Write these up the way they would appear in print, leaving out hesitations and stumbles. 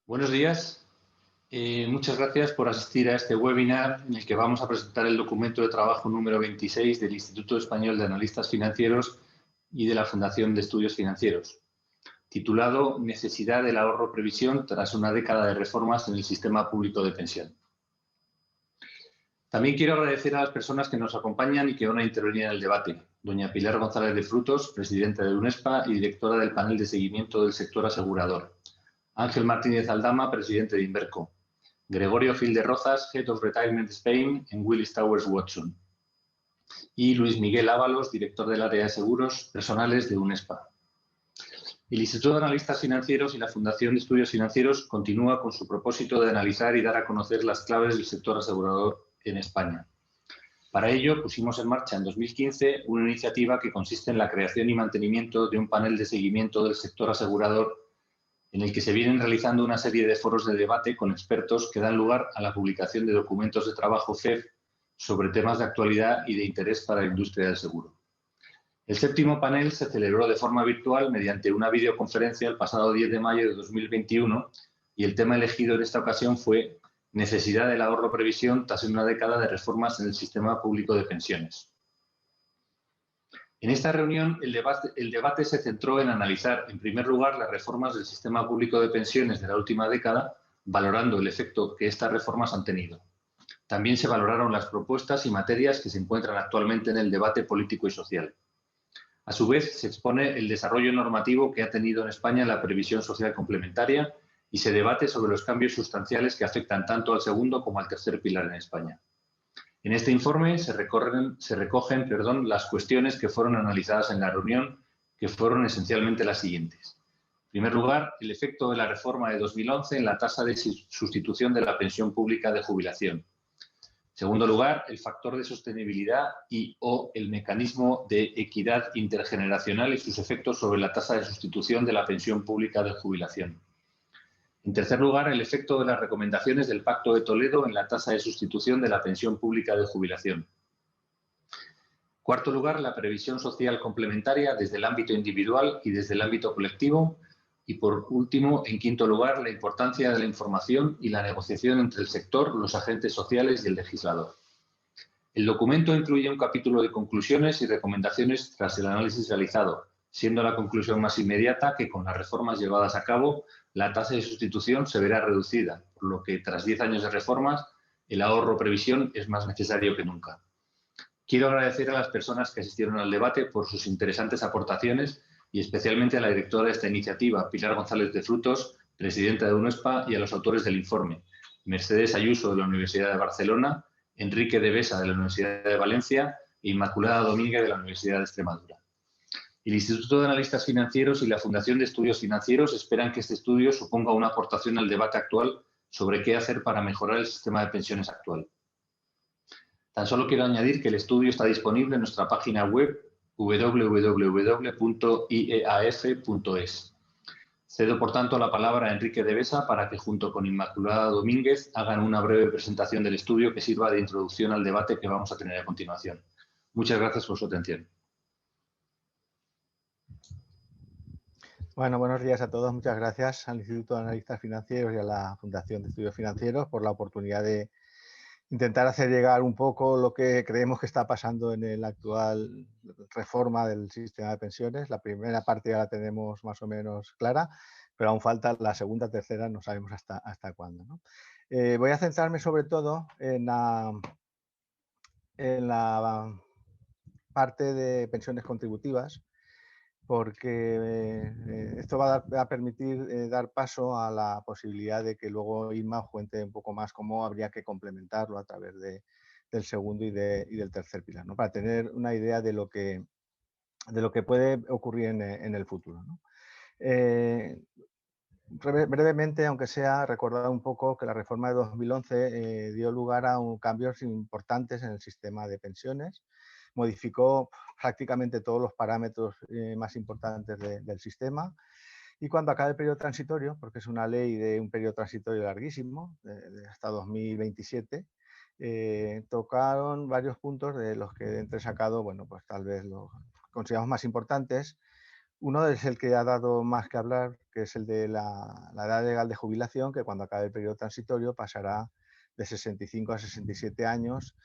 Buenos días. Muchas gracias por asistir a este webinar en el que vamos a presentar el documento de trabajo número 26 del Instituto Español de Analistas Financieros y de la Fundación de Estudios Financieros, titulado Necesidad del ahorro previsión tras una década de reformas en el sistema público de pensión. También quiero agradecer a las personas que nos acompañan y que van a intervenir en el debate. Doña Pilar González de Frutos, presidenta de UNESPA y directora del panel de seguimiento del sector asegurador. Ángel Martínez Aldama, presidente de Inverco. Gregorio Gil de Rozas, Head of Retirement Spain en Willis Towers Watson. Y Luis Miguel Ábalos, director del área de seguros personales de UNESPA. El Instituto de Analistas Financieros y la Fundación de Estudios Financieros continúa con su propósito de analizar y dar a conocer las claves del sector asegurador en España. Para ello, pusimos en marcha en 2015 una iniciativa que consiste en la creación y mantenimiento de un panel de seguimiento del sector asegurador en el que se vienen realizando una serie de foros de debate con expertos que dan lugar a la publicación de documentos de trabajo FEF sobre temas de actualidad y de interés para la industria del seguro. El séptimo panel se celebró de forma virtual mediante una videoconferencia el pasado 10 de mayo de 2021 y el tema elegido en esta ocasión fue Necesidad del ahorro previsión tras una década de reformas en el sistema público de pensiones. En esta reunión, el debate se centró en analizar, en primer lugar, las reformas del sistema público de pensiones de la última década, valorando el efecto que estas reformas han tenido. También se valoraron las propuestas y materias que se encuentran actualmente en el debate político y social. A su vez, se expone el desarrollo normativo que ha tenido en España la previsión social complementaria y se debate sobre los cambios sustanciales que afectan tanto al segundo como al tercer pilar en España. En este informe se recogen las cuestiones que fueron analizadas en la reunión, que fueron esencialmente las siguientes. En primer lugar, el efecto de la reforma de 2011 en la tasa de sustitución de la pensión pública de jubilación. En segundo lugar, el factor de sostenibilidad y/o el mecanismo de equidad intergeneracional y sus efectos sobre la tasa de sustitución de la pensión pública de jubilación. En tercer lugar, el efecto de las recomendaciones del Pacto de Toledo en la tasa de sustitución de la pensión pública de jubilación. En cuarto lugar, la previsión social complementaria desde el ámbito individual y desde el ámbito colectivo. Y por último, en quinto lugar, la importancia de la información y la negociación entre el sector, los agentes sociales y el legislador. El documento incluye un capítulo de conclusiones y recomendaciones tras el análisis realizado, siendo la conclusión más inmediata que con las reformas llevadas a cabo, la tasa de sustitución se verá reducida, por lo que tras 10 años de reformas, el ahorro previsión es más necesario que nunca. Quiero agradecer a las personas que asistieron al debate por sus interesantes aportaciones y especialmente a la directora de esta iniciativa, Pilar González de Frutos, presidenta de UNESPA, y a los autores del informe, Mercedes Ayuso de la Universidad de Barcelona, Enrique de Besa de la Universidad de Valencia e Inmaculada Domínguez de la Universidad de Extremadura. El Instituto de Analistas Financieros y la Fundación de Estudios Financieros esperan que este estudio suponga una aportación al debate actual sobre qué hacer para mejorar el sistema de pensiones actual. Tan solo quiero añadir que el estudio está disponible en nuestra página web www.ieaf.es. Cedo, por tanto, la palabra a Enrique de Besa para que, junto con Inmaculada Domínguez, hagan una breve presentación del estudio que sirva de introducción al debate que vamos a tener a continuación. Muchas gracias por su atención. Bueno, buenos días a todos. Muchas gracias al Instituto de Analistas Financieros y a la Fundación de Estudios Financieros por la oportunidad de intentar hacer llegar un poco lo que creemos que está pasando en la actual reforma del sistema de pensiones. La primera parte ya la tenemos más o menos clara, pero aún falta la segunda, tercera, no sabemos hasta cuándo, ¿no? Voy a centrarme sobre todo en la parte de pensiones contributivas, porque esto va a permitir dar paso a la posibilidad de que luego Inma cuente un poco más cómo habría que complementarlo a través del segundo y del tercer pilar, ¿no? Para tener una idea de lo que puede ocurrir en el futuro, ¿no? Brevemente, aunque sea, recordar un poco que la reforma de 2011 dio lugar a cambios importantes en el sistema de pensiones, modificó prácticamente todos los parámetros más importantes del sistema, y cuando acabe el periodo transitorio, porque es una ley de un periodo transitorio larguísimo, hasta 2027, tocaron varios puntos de los que he entresacado, bueno, pues tal vez los consideramos más importantes. Uno es el que ha dado más que hablar, que es el de la edad legal de jubilación, que cuando acabe el periodo transitorio pasará de 65 a 67 años,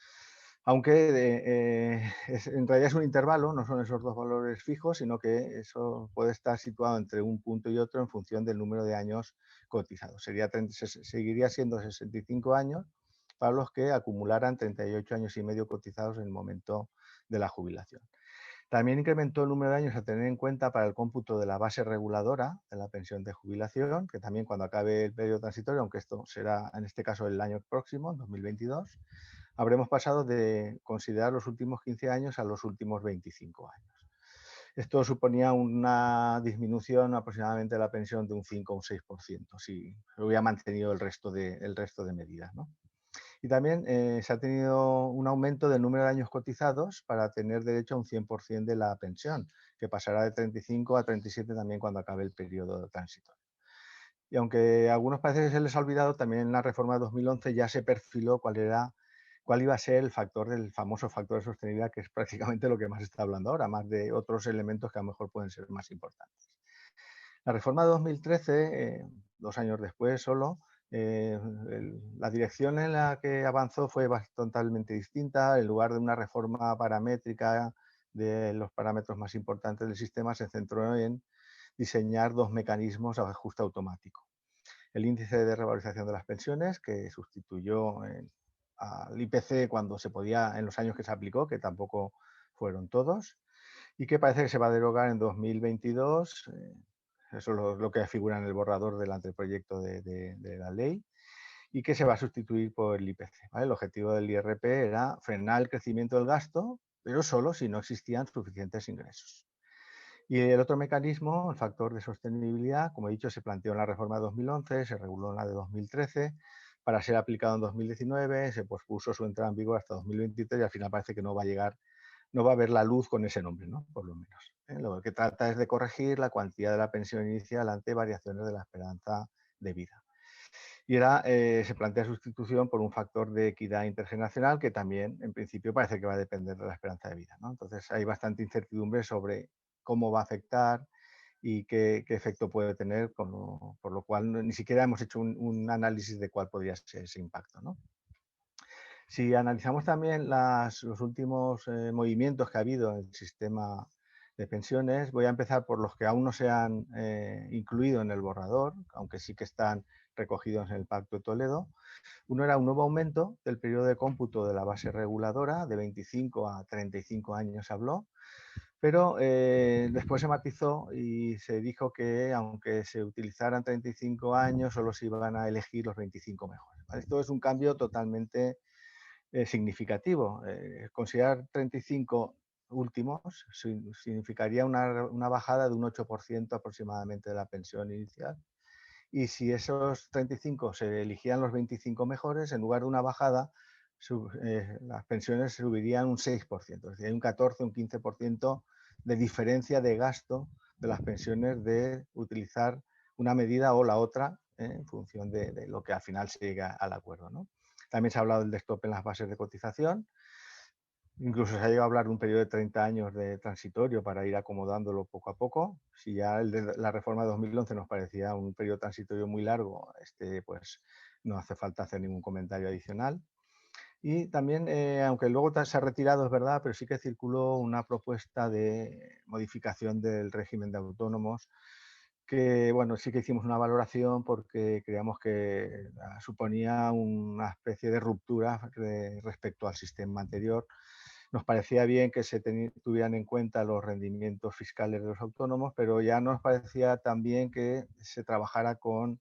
aunque en realidad es un intervalo, no son esos dos valores fijos, sino que eso puede estar situado entre un punto y otro en función del número de años cotizados. Seguiría siendo 65 años para los que acumularan 38 años y medio cotizados en el momento de la jubilación. También incrementó el número de años a tener en cuenta para el cómputo de la base reguladora de la pensión de jubilación, que también cuando acabe el periodo transitorio, aunque esto será en este caso el año próximo, 2022, habremos pasado de considerar los últimos 15 años a los últimos 25 años. Esto suponía una disminución aproximadamente de la pensión de un 5 o un 6%, si se hubiera mantenido el resto de medidas, ¿no? Y también se ha tenido un aumento del número de años cotizados para tener derecho a un 100% de la pensión, que pasará de 35 a 37 también cuando acabe el periodo transitorio. Y aunque a algunos parece que se les ha olvidado, también en la reforma de 2011 ya se perfiló cuál iba a ser el famoso factor de sostenibilidad, que es prácticamente lo que más se está hablando ahora, más de otros elementos que a lo mejor pueden ser más importantes. La reforma de 2013, 2 años después solo, la dirección en la que avanzó fue totalmente distinta. En lugar de una reforma paramétrica de los parámetros más importantes del sistema, se centró en diseñar dos mecanismos de ajuste automático. El índice de revalorización de las pensiones, que sustituyó al IPC cuando se podía, en los años que se aplicó, que tampoco fueron todos, y que parece que se va a derogar en 2022. Eso es lo que figura en el borrador del anteproyecto de la ley, y que se va a sustituir por el IPC. ¿Vale? El objetivo del IRP era frenar el crecimiento del gasto, pero solo si no existían suficientes ingresos. Y el otro mecanismo, el factor de sostenibilidad, como he dicho, se planteó en la reforma de 2011, se reguló en la de 2013, para ser aplicado en 2019, se pospuso su entrada en vigor hasta 2023 y al final parece que no va a ver la luz con ese nombre, ¿no? Por lo menos. Lo que trata es de corregir la cuantía de la pensión inicial ante variaciones de la esperanza de vida. Y se plantea sustitución por un factor de equidad intergeneracional que también, en principio, parece que va a depender de la esperanza de vida, ¿no? Entonces, hay bastante incertidumbre sobre cómo va a afectar y qué efecto puede tener, por lo cual ni siquiera hemos hecho un análisis de cuál podría ser ese impacto, ¿no? Si analizamos también los últimos movimientos que ha habido en el sistema de pensiones, voy a empezar por los que aún no se han incluido en el borrador, aunque sí que están recogidos en el Pacto de Toledo. Uno era un nuevo aumento del periodo de cómputo de la base reguladora, de 25 a 35 años se habló, pero después se matizó y se dijo que aunque se utilizaran 35 años, solo se iban a elegir los 25 mejores. Esto es un cambio totalmente significativo. Considerar 35 últimos significaría una bajada de un 8% aproximadamente de la pensión inicial. Y si esos 35 se eligieran los 25 mejores, en lugar de una bajada, las pensiones subirían un 6%. Es decir, hay un 14, un 15% de diferencia de gasto de las pensiones de utilizar una medida o la otra en función de lo que al final se llega al acuerdo, ¿no? También se ha hablado del desktop en las bases de cotización. Incluso se ha llegado a hablar de un periodo de 30 años de transitorio para ir acomodándolo poco a poco. Si ya el de la reforma de 2011 nos parecía un periodo transitorio muy largo, pues no hace falta hacer ningún comentario adicional. Y también, aunque luego se ha retirado, es verdad, pero sí que circuló una propuesta de modificación del régimen de autónomos que, bueno, sí que hicimos una valoración porque creíamos que suponía una especie de ruptura respecto al sistema anterior. Nos parecía bien que se tuvieran en cuenta los rendimientos fiscales de los autónomos, pero ya nos parecía también que se trabajara con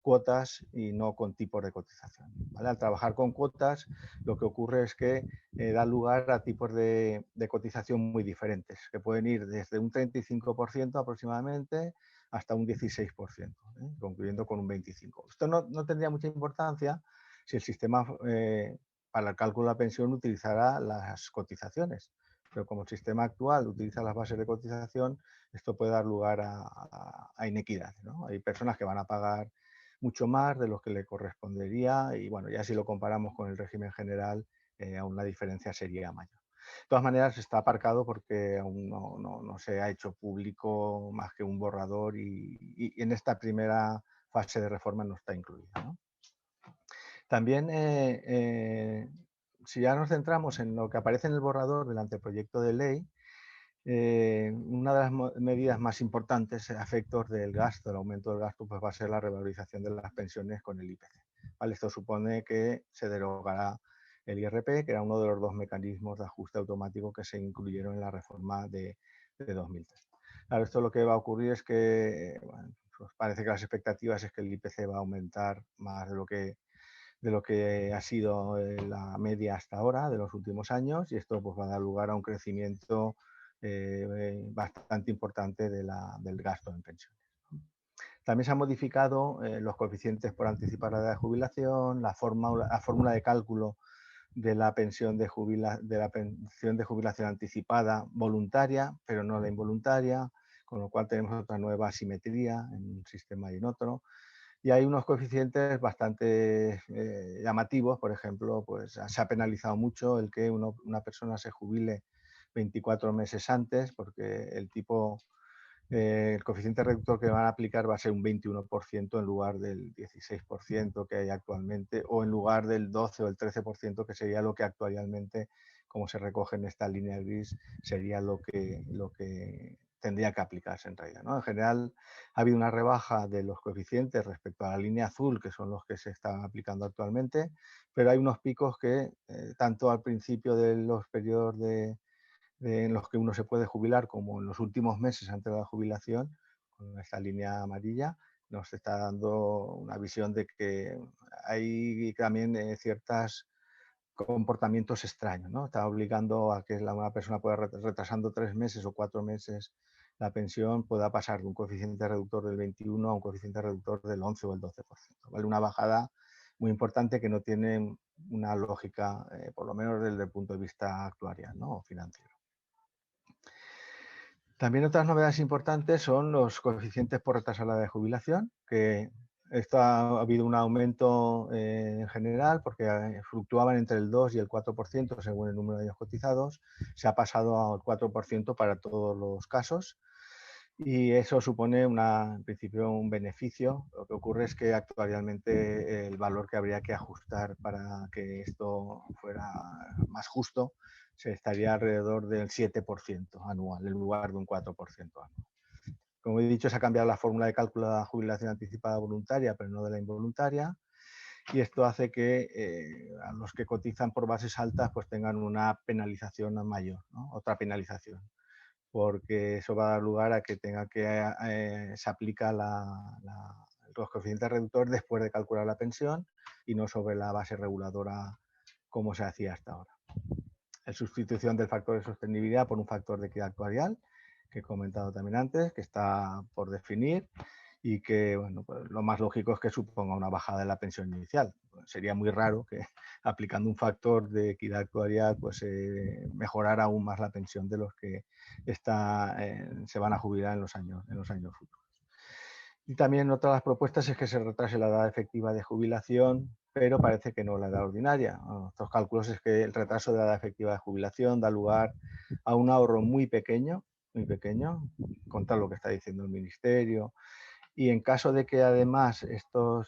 cuotas y no con tipos de cotización, ¿vale? Al trabajar con cuotas, lo que ocurre es que da lugar a tipos de cotización muy diferentes, que pueden ir desde un 35% aproximadamente hasta un 16%, concluyendo con un 25%. Esto no tendría mucha importancia si el sistema para el cálculo de la pensión utilizará las cotizaciones, pero como el sistema actual utiliza las bases de cotización, esto puede dar lugar a inequidad, ¿no? Hay personas que van a pagar mucho más de lo que le correspondería y bueno, ya si lo comparamos con el régimen general, aún la diferencia sería mayor. De todas maneras, está aparcado porque aún no se ha hecho público más que un borrador y en esta primera fase de reforma no está incluido, ¿no? También, si ya nos centramos en lo que aparece en el borrador del anteproyecto de ley, una de las medidas más importantes a efectos del gasto, el aumento del gasto, pues va a ser la revalorización de las pensiones con el IPC. ¿Vale? Esto supone que se derogará el IRP, que era uno de los dos mecanismos de ajuste automático que se incluyeron en la reforma de 2003. Claro, esto lo que va a ocurrir es que, bueno, pues parece que las expectativas es que el IPC va a aumentar más de lo que ha sido la media hasta ahora de los últimos años, y esto pues va a dar lugar a un crecimiento bastante importante del gasto en pensiones. También se han modificado los coeficientes por anticipar la edad de jubilación, la fórmula de cálculo de la pensión de jubilación anticipada voluntaria, pero no la involuntaria, con lo cual tenemos otra nueva asimetría en un sistema y en otro. Y hay unos coeficientes bastante llamativos. Por ejemplo, pues se ha penalizado mucho el que una persona se jubile 24 meses antes, porque el coeficiente reductor que van a aplicar va a ser un 21% en lugar del 16% que hay actualmente, o en lugar del 12 o el 13% que sería lo que actualmente, como se recoge en esta línea gris, sería lo que tendría que aplicarse en realidad, ¿no? En general, ha habido una rebaja de los coeficientes respecto a la línea azul, que son los que se están aplicando actualmente, pero hay unos picos que, tanto al principio de los periodos en los que uno se puede jubilar, como en los últimos meses antes de la jubilación, con esta línea amarilla, nos está dando una visión de que hay también ciertos comportamientos extraños, ¿no? Está obligando a que una persona pueda, retrasando 3 meses o 4 meses la pensión, pueda pasar de un coeficiente reductor del 21 a un coeficiente reductor del 11 o el 12%. ¿Vale? Una bajada muy importante que no tiene una lógica, por lo menos desde el punto de vista actuarial, ¿no? O financiero. También otras novedades importantes son los coeficientes por retraso a la edad de jubilación, que esto ha habido un aumento en general porque fluctuaban entre el 2 y el 4% según el número de años cotizados. Se ha pasado al 4% para todos los casos y eso supone en principio un beneficio. Lo que ocurre es que actualmente el valor que habría que ajustar para que esto fuera más justo se estaría alrededor del 7% anual en lugar de un 4% anual. Como he dicho, se ha cambiado la fórmula de cálculo de la jubilación anticipada voluntaria, pero no de la involuntaria, y esto hace que a los que cotizan por bases altas pues tengan una penalización mayor, ¿no? Otra penalización, porque eso va a dar lugar a que se aplica los coeficientes reductores después de calcular la pensión y no sobre la base reguladora como se hacía hasta ahora. La sustitución del factor de sostenibilidad por un factor de equidad actuarial, que he comentado también antes, que está por definir y que, bueno, pues lo más lógico es que suponga una bajada de la pensión inicial. Sería muy raro que aplicando un factor de equidad actuarial pues mejorara aún más la pensión de los que se van a jubilar en los años futuros. Y también otra de las propuestas es que se retrase la edad efectiva de jubilación, pero parece que no la edad ordinaria. Estos cálculos es que el retraso de la edad efectiva de jubilación da lugar a un ahorro muy pequeño, contra lo que está diciendo el Ministerio. Y en caso de que además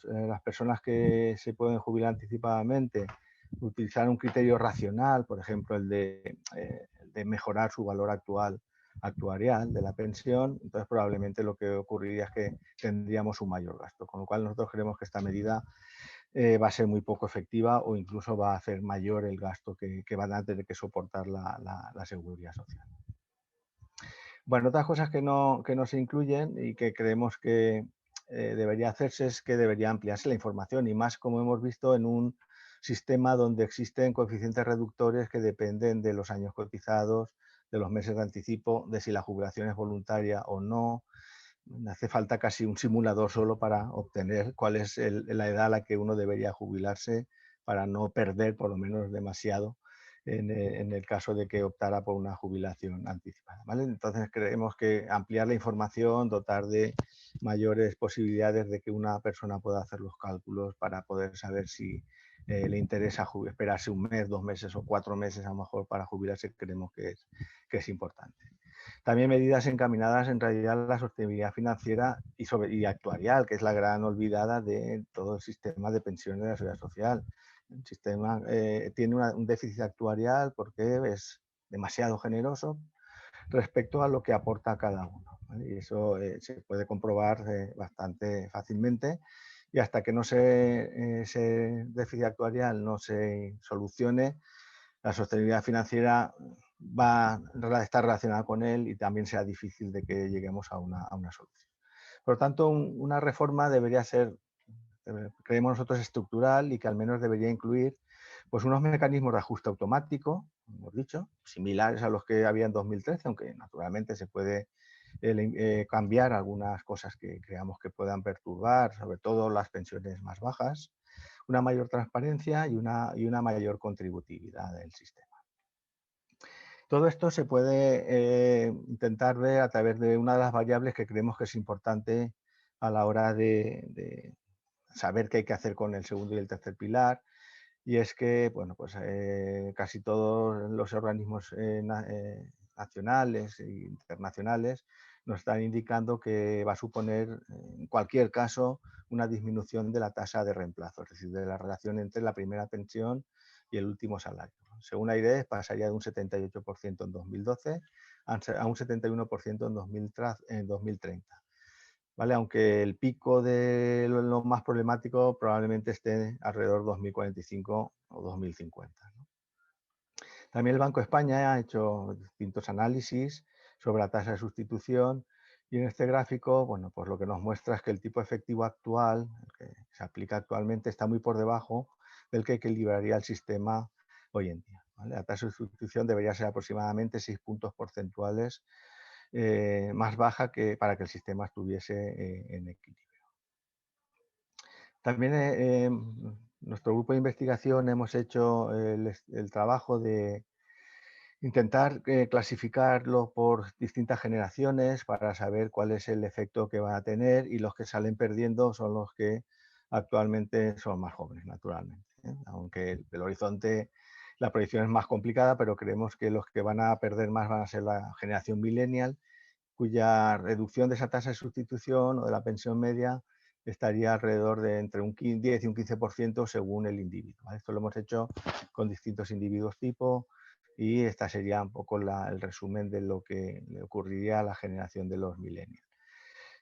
las personas que se pueden jubilar anticipadamente utilizaran un criterio racional, por ejemplo, el de mejorar su valor actuarial de la pensión, entonces probablemente lo que ocurriría es que tendríamos un mayor gasto, con lo cual nosotros creemos que esta medida va a ser muy poco efectiva o incluso va a hacer mayor el gasto que van a tener que soportar la seguridad social. Bueno, otras cosas que no se incluyen y que creemos que debería hacerse es que debería ampliarse la información y más, como hemos visto, en un sistema donde existen coeficientes reductores que dependen de los años cotizados, de los meses de anticipo, de si la jubilación es voluntaria o no. Hace falta casi un simulador solo para obtener cuál es la edad a la que uno debería jubilarse para no perder por lo menos demasiado en el caso de que optara por una jubilación anticipada, ¿vale? Entonces creemos que ampliar la información, dotar de mayores posibilidades de que una persona pueda hacer los cálculos para poder saber si le interesa esperarse un mes, 2 meses o 4 meses a lo mejor para jubilarse, creemos que es importante. También medidas encaminadas en realidad a la sostenibilidad financiera y actuarial, que es la gran olvidada de todo el sistema de pensiones de la seguridad social. El sistema tiene un déficit actuarial porque es demasiado generoso respecto a lo que aporta cada uno, ¿vale? Y eso se puede comprobar bastante fácilmente, y hasta que no ese déficit actuarial no se solucione, la sostenibilidad financiera va a estar relacionada con él y también será difícil de que lleguemos a una solución. Por lo tanto, una reforma debería ser, creemos nosotros, estructural, y que al menos debería incluir pues unos mecanismos de ajuste automático, hemos dicho, similares a los que había en 2013, aunque naturalmente se puede cambiar algunas cosas que creamos que puedan perturbar, sobre todo las pensiones más bajas, una mayor transparencia y una mayor contributividad del sistema. Todo esto se puede intentar ver a través de una de las variables que creemos que es importante a la hora de saber qué hay que hacer con el segundo y el tercer pilar, y es que bueno, pues, casi todos los organismos nacionales e internacionales nos están indicando que va a suponer, en cualquier caso, una disminución de la tasa de reemplazo, es decir, de la relación entre la primera pensión y el último salario. Según AIREF, pasaría de un 78% en 2012 a un 71% en 2030. ¿Vale? Aunque el pico de lo más problemático probablemente esté alrededor de 2045 o 2050, ¿no? También el Banco de España ha hecho distintos análisis sobre la tasa de sustitución, y en este gráfico, bueno, pues lo que nos muestra es que el tipo efectivo actual, el que se aplica actualmente, está muy por debajo del que equilibraría el sistema hoy en día, ¿vale? La tasa de sustitución debería ser aproximadamente 6 puntos porcentuales más baja para que el sistema estuviese en equilibrio. También nuestro grupo de investigación hemos hecho el trabajo de intentar clasificarlo por distintas generaciones para saber cuál es el efecto que van a tener, y los que salen perdiendo son los que actualmente son más jóvenes, naturalmente, ¿eh? Aunque el horizonte, la proyección es más complicada, pero creemos que los que van a perder más van a ser la generación millennial, cuya reducción de esa tasa de sustitución o de la pensión media estaría alrededor de entre un 10 y un 15% según el individuo, ¿vale? Esto lo hemos hecho con distintos individuos tipo, y esta sería un poco el resumen de lo que le ocurriría a la generación de los millennials.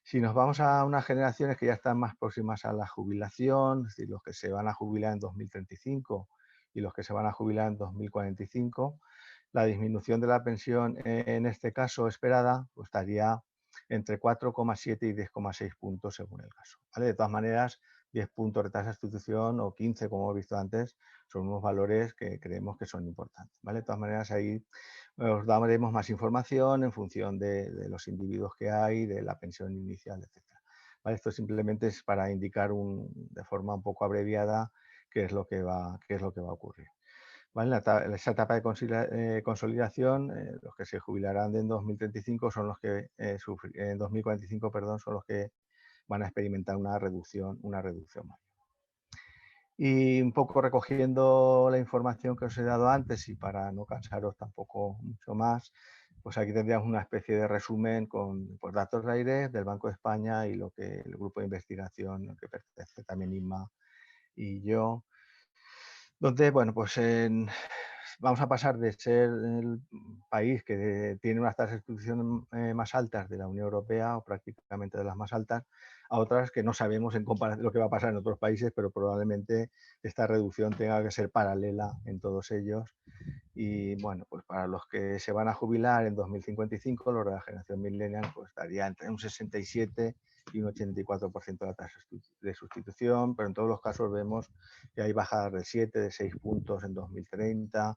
Si nos vamos a unas generaciones que ya están más próximas a la jubilación, es decir, los que se van a jubilar en 2035 y los que se van a jubilar en 2045, la disminución de la pensión en este caso esperada pues estaría entre 4,7 y 10,6 puntos según el caso, ¿vale? De todas maneras, 10 puntos de tasa de sustitución o 15, como hemos visto antes, son unos valores que creemos que son importantes, ¿vale? De todas maneras, ahí os daremos más información en función de los individuos que hay, de la pensión inicial, etc. ¿Vale? Esto simplemente es para indicar de forma un poco abreviada qué es lo que va a ocurrir. ¿Vale? Esa etapa de consolidación, los que se jubilarán en 2035 son los que en 2045, perdón, son los que van a experimentar una reducción mayor. Y un poco recogiendo la información que os he dado antes, y para no cansaros tampoco mucho más, pues aquí tendríamos una especie de resumen con pues, datos de AIREF, del Banco de España y lo que el grupo de investigación al que pertenece también Inma y yo, donde, bueno, pues vamos a pasar de ser el país que tiene unas tasas de sustitución más altas de la Unión Europea, o prácticamente de las más altas, a otras que no sabemos en comparación lo que va a pasar en otros países, pero probablemente esta reducción tenga que ser paralela en todos ellos. Y bueno, pues para los que se van a jubilar en 2055, los de la generación millennial, pues estaría entre un 67 y un 84% de la tasa de sustitución, pero en todos los casos vemos que hay bajadas de 7, de 6 puntos en 2030,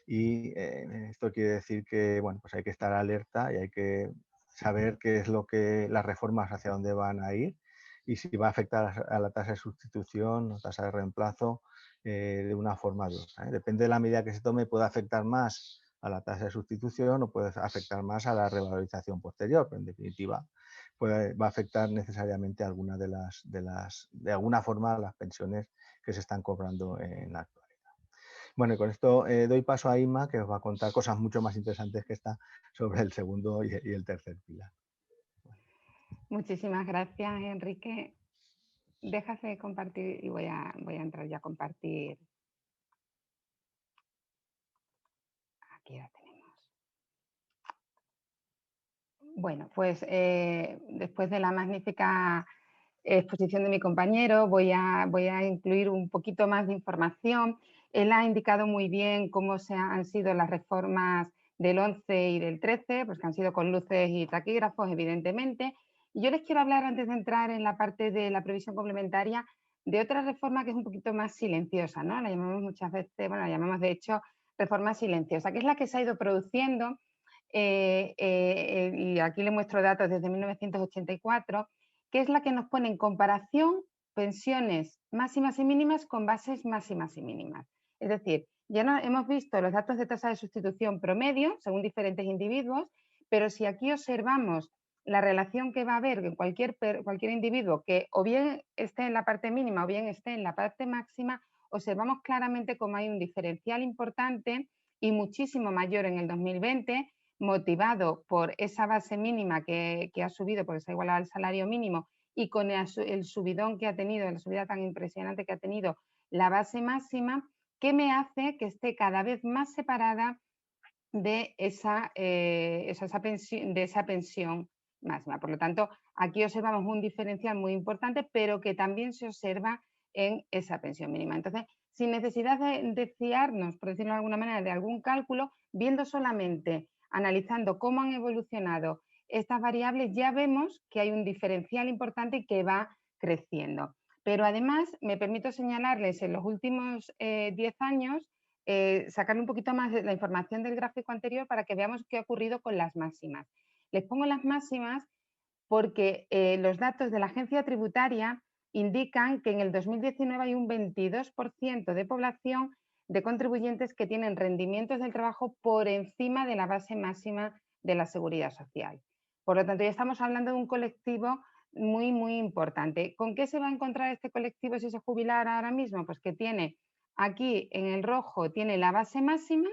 y esto quiere decir que bueno, pues hay que estar alerta y hay que saber qué es lo que las reformas hacia dónde van a ir, y si va a afectar a la tasa de sustitución o tasa de reemplazo de una forma u otra, ¿eh? Depende de la medida que se tome, puede afectar más a la tasa de sustitución o puede afectar más a la revalorización posterior, pero en definitiva pues va a afectar necesariamente alguna de alguna forma a las pensiones que se están cobrando en la actualidad. Bueno, y con esto doy paso a Inma, que os va a contar cosas mucho más interesantes que esta sobre el segundo y el tercer pilar. Muchísimas gracias, Enrique. Déjame compartir y voy a entrar ya a compartir. Aquí la tenemos. Bueno, pues después de la magnífica exposición de mi compañero voy a incluir un poquito más de información. Él ha indicado muy bien cómo han sido las reformas del 11 y del 13, pues que han sido con luces y taquígrafos, evidentemente. Y yo les quiero hablar, antes de entrar en la parte de la previsión complementaria, de otra reforma que es un poquito más silenciosa, ¿no? La llamamos muchas veces, bueno, la llamamos de hecho reforma silenciosa, que es la que se ha ido produciendo, y aquí le muestro datos desde 1984, que es la que nos pone en comparación pensiones máximas y mínimas con bases máximas y mínimas. Es decir, ya no, hemos visto los datos de tasa de sustitución promedio según diferentes individuos, pero si aquí observamos la relación que va a haber en cualquier individuo que o bien esté en la parte mínima o bien esté en la parte máxima, observamos claramente cómo hay un diferencial importante y muchísimo mayor en el 2020, motivado por esa base mínima que ha subido porque se ha igualado al salario mínimo y con el subidón que ha tenido, la subida tan impresionante que ha tenido la base máxima, que me hace que esté cada vez más separada de esa pensión máxima. Por lo tanto, aquí observamos un diferencial muy importante, pero que también se observa en esa pensión mínima. Entonces, sin necesidad de fiarnos, por decirlo de alguna manera, de algún cálculo, viendo solamente, analizando cómo han evolucionado estas variables, ya vemos que hay un diferencial importante y que va creciendo. Pero además, me permito señalarles en los últimos 10 años, sacarle un poquito más de la información del gráfico anterior para que veamos qué ha ocurrido con las máximas. Les pongo las máximas porque los datos de la agencia tributaria indican que en el 2019 hay un 22% de población de contribuyentes que tienen rendimientos del trabajo por encima de la base máxima de la seguridad social. Por lo tanto, ya estamos hablando de un colectivo muy, muy importante. ¿Con qué se va a encontrar este colectivo si se jubilara ahora mismo? Pues que tiene aquí en el rojo tiene la base máxima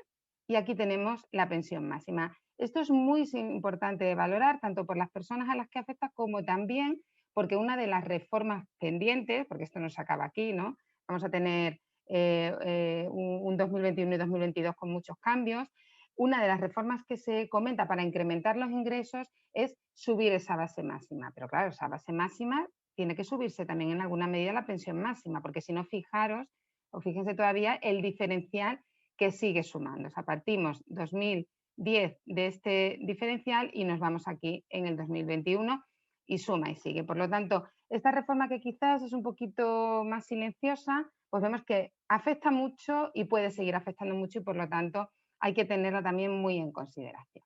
y aquí tenemos la pensión máxima. Esto es muy importante de valorar, tanto por las personas a las que afecta como también porque una de las reformas pendientes, porque esto no se acaba aquí, ¿no? Vamos a tener un 2021 y 2022 con muchos cambios. Una de las reformas que se comenta para incrementar los ingresos es subir esa base máxima. Pero claro, esa base máxima tiene que subirse también en alguna medida la pensión máxima, porque si no, fijaros, o fíjense todavía el diferencial que sigue sumando. O sea, partimos 2010 de este diferencial y nos vamos aquí en el 2021 y suma y sigue. Por lo tanto, esta reforma que quizás es un poquito más silenciosa, pues vemos que afecta mucho y puede seguir afectando mucho y por lo tanto hay que tenerla también muy en consideración.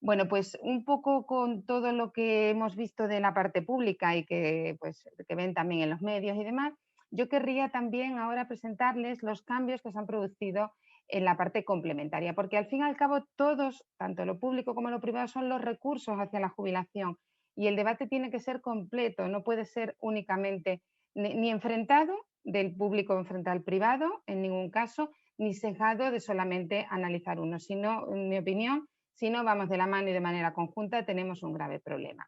Bueno, pues un poco con todo lo que hemos visto de la parte pública y que, pues, que ven también en los medios y demás, yo querría también ahora presentarles los cambios que se han producido en la parte complementaria, porque al fin y al cabo todos, tanto lo público como lo privado, son los recursos hacia la jubilación y el debate tiene que ser completo, no puede ser únicamente ni enfrentado del público frente al privado en ningún caso, ni sesgado de solamente analizar uno, sino, en mi opinión, si no vamos de la mano y de manera conjunta, tenemos un grave problema.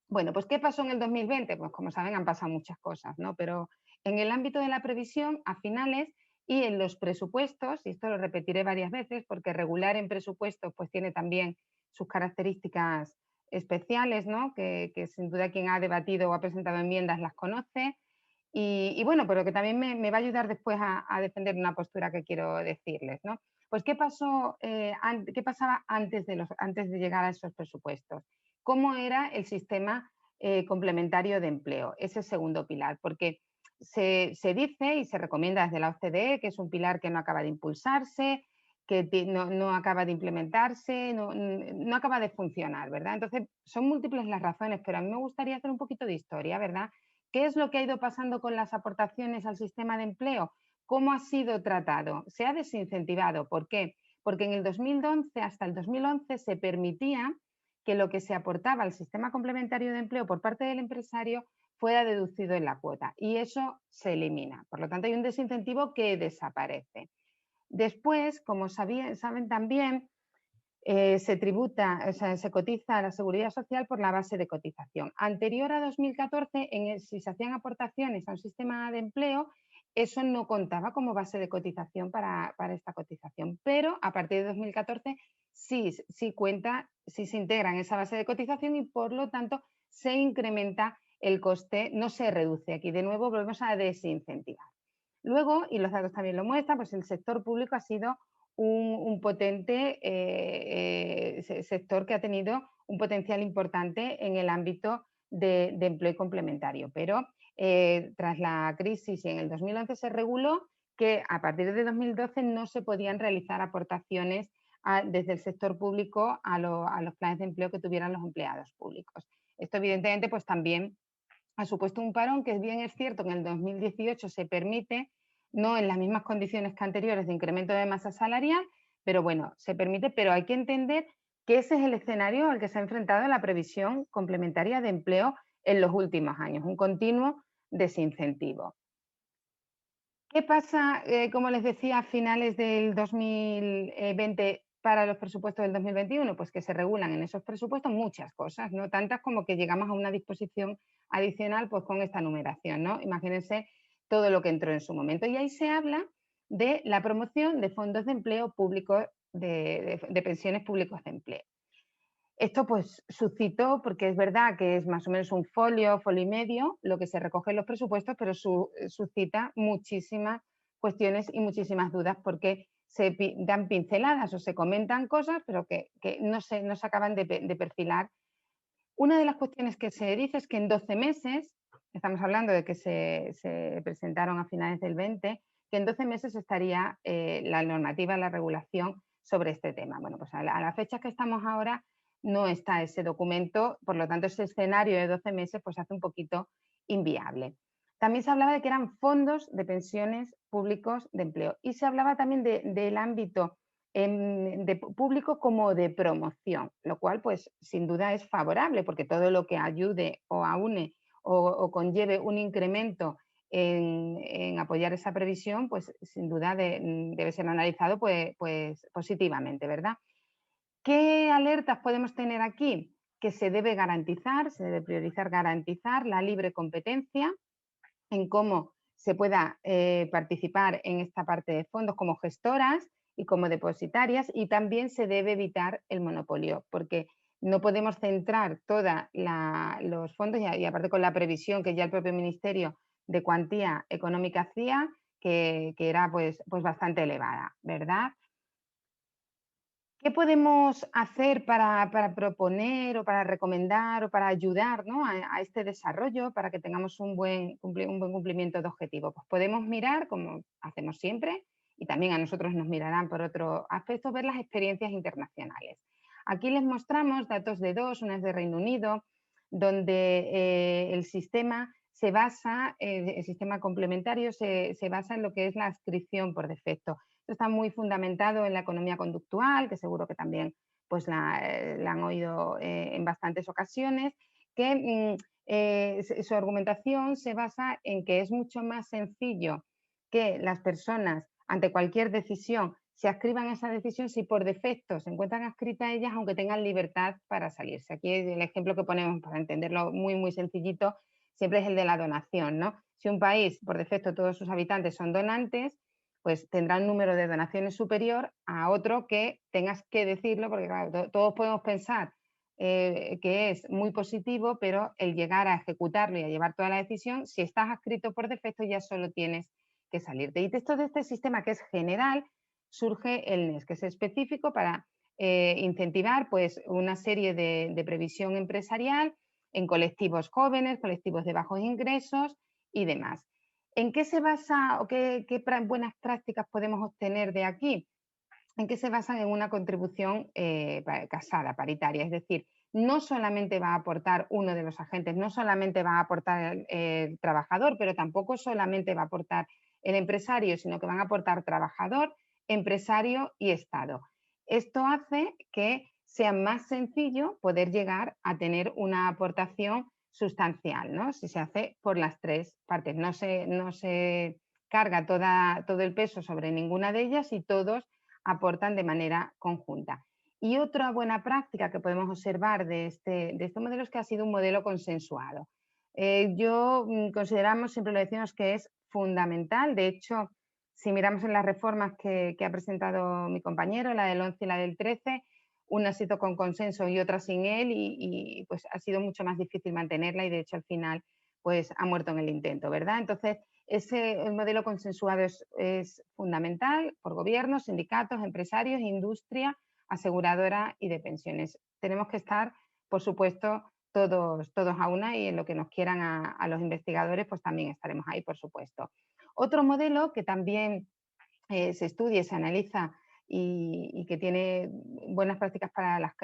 Bueno, pues ¿qué pasó en el 2020? Pues como saben han pasado muchas cosas, ¿no? Pero en el ámbito de la previsión, a finales y en los presupuestos, y esto lo repetiré varias veces porque regular en presupuestos pues tiene también sus características especiales, ¿no? Que sin duda quien ha debatido o ha presentado enmiendas las conoce. Y bueno, pero que también me va a ayudar después a defender una postura que quiero decirles, ¿no? Pues ¿qué pasaba antes de llegar a esos presupuestos? ¿Cómo era el sistema complementario de empleo? Ese segundo pilar, porque se dice y se recomienda desde la OCDE que es un pilar que no acaba de impulsarse, que no acaba de implementarse, no acaba de funcionar, ¿verdad? Entonces, son múltiples las razones, pero a mí me gustaría hacer un poquito de historia, ¿verdad? ¿Qué es lo que ha ido pasando con las aportaciones al sistema de empleo? ¿Cómo ha sido tratado? Se ha desincentivado. ¿Por qué? Porque en el 2011, hasta el 2011, se permitía que lo que se aportaba al sistema complementario de empleo por parte del empresario fuera deducido en la cuota, y eso se elimina. Por lo tanto, hay un desincentivo que desaparece. Después, como saben también, se tributa, o sea, se cotiza a la Seguridad Social por la base de cotización. Anterior a 2014, si se hacían aportaciones a un sistema de empleo, eso no contaba como base de cotización para esta cotización, pero a partir de 2014 sí cuenta, sí se integra en esa base de cotización y por lo tanto se incrementa el coste, no se reduce. Aquí de nuevo volvemos a desincentivar. Luego, y los datos también lo muestran, pues el sector público ha sido un potente sector que ha tenido un potencial importante en el ámbito de empleo complementario, pero tras la crisis y en el 2011 se reguló que a partir de 2012 no se podían realizar aportaciones desde el sector público a los planes de empleo que tuvieran los empleados públicos. Esto evidentemente pues también ha supuesto un parón que bien es cierto que en el 2018 se permite, no en las mismas condiciones que anteriores de incremento de masa salarial, pero bueno, se permite, pero hay que entender que ese es el escenario al que se ha enfrentado la previsión complementaria de empleo en los últimos años, un continuo desincentivo. ¿Qué pasa, como les decía, a finales del 2020 para los presupuestos del 2021? Pues que se regulan en esos presupuestos muchas cosas, no tantas como que llegamos a una disposición adicional pues con esta numeración, ¿no? Imagínense todo lo que entró en su momento. Y ahí se habla de la promoción de fondos de empleo públicos, de pensiones públicos de empleo. Esto pues suscitó, porque es verdad que es más o menos un folio y medio lo que se recoge en los presupuestos, pero suscita muchísimas cuestiones y muchísimas dudas porque se dan pinceladas o se comentan cosas, pero que no se acaban de perfilar. Una de las cuestiones que se dice es que en 12 meses, estamos hablando de que se presentaron a finales del 20, que en 12 meses estaría la normativa, la regulación sobre este tema. Bueno, pues a la fecha que estamos ahora no está ese documento, por lo tanto ese escenario de 12 meses pues hace un poquito inviable. También se hablaba de que eran fondos de pensiones públicos de empleo y se hablaba también del ámbito de público como de promoción, lo cual pues sin duda es favorable porque todo lo que ayude o aúne o conlleve un incremento en apoyar esa previsión, pues sin duda debe ser analizado pues positivamente, ¿verdad? ¿Qué alertas podemos tener aquí? Que se debe garantizar, se debe priorizar garantizar la libre competencia en cómo se pueda participar en esta parte de fondos como gestoras y como depositarias, y también se debe evitar el monopolio, porque no podemos centrar todos los fondos y aparte con la previsión que ya el propio Ministerio de Cuantía Económica hacía, que era pues bastante elevada, ¿verdad? ¿Qué podemos hacer para proponer o para recomendar o para ayudar, ¿no? a este desarrollo para que tengamos un buen cumplimiento de objetivos? Pues podemos mirar, como hacemos siempre, y también a nosotros nos mirarán por otro aspecto, ver las experiencias internacionales. Aquí les mostramos datos de dos, una es de Reino Unido, donde el sistema se basa, el sistema complementario se basa en lo que es la adscripción por defecto. Esto está muy fundamentado en la economía conductual, que seguro que también pues, la han oído en bastantes ocasiones, que su argumentación se basa en que es mucho más sencillo que las personas ante cualquier decisión se adscriban a esa decisión si por defecto se encuentran adscritas a ellas aunque tengan libertad para salirse. Aquí el ejemplo que ponemos para entenderlo muy sencillito siempre es el de la donación, ¿no? Si un país por defecto todos sus habitantes son donantes, pues tendrá un número de donaciones superior a otro que tengas que decirlo, porque claro, todos podemos pensar que es muy positivo, pero el llegar a ejecutarlo y a llevar toda la decisión, si estás adscrito por defecto ya solo tienes que salirte. Y esto de este sistema que es general, surge el NES, que es específico para incentivar pues, una serie de previsión empresarial en colectivos jóvenes, colectivos de bajos ingresos y demás. ¿En qué se basa o qué buenas prácticas podemos obtener de aquí? ¿En qué se basan? En una contribución casada, paritaria, es decir, no solamente va a aportar uno de los agentes, no solamente va a aportar el trabajador, pero tampoco solamente va a aportar el empresario, sino que van a aportar trabajador, empresario y Estado. Esto hace que sea más sencillo poder llegar a tener una aportación sustancial, ¿no? Si se hace por las tres partes. No se carga todo el peso sobre ninguna de ellas y todos aportan de manera conjunta. Y otra buena práctica que podemos observar de este modelo es que ha sido un modelo consensuado. Consideramos, siempre lo decimos, que es fundamental. De hecho, si miramos en las reformas que ha presentado mi compañero, la del 11 y la del 13, una se hizo con consenso y otra sin él y pues ha sido mucho más difícil mantenerla y de hecho al final pues ha muerto en el intento, ¿verdad? Entonces, el modelo consensuado es fundamental por gobiernos, sindicatos, empresarios, industria, aseguradora y de pensiones. Tenemos que estar, por supuesto, todos a una y en lo que nos quieran a los investigadores, pues también estaremos ahí, por supuesto. Otro modelo que también se estudia y se analiza y que tiene buenas prácticas para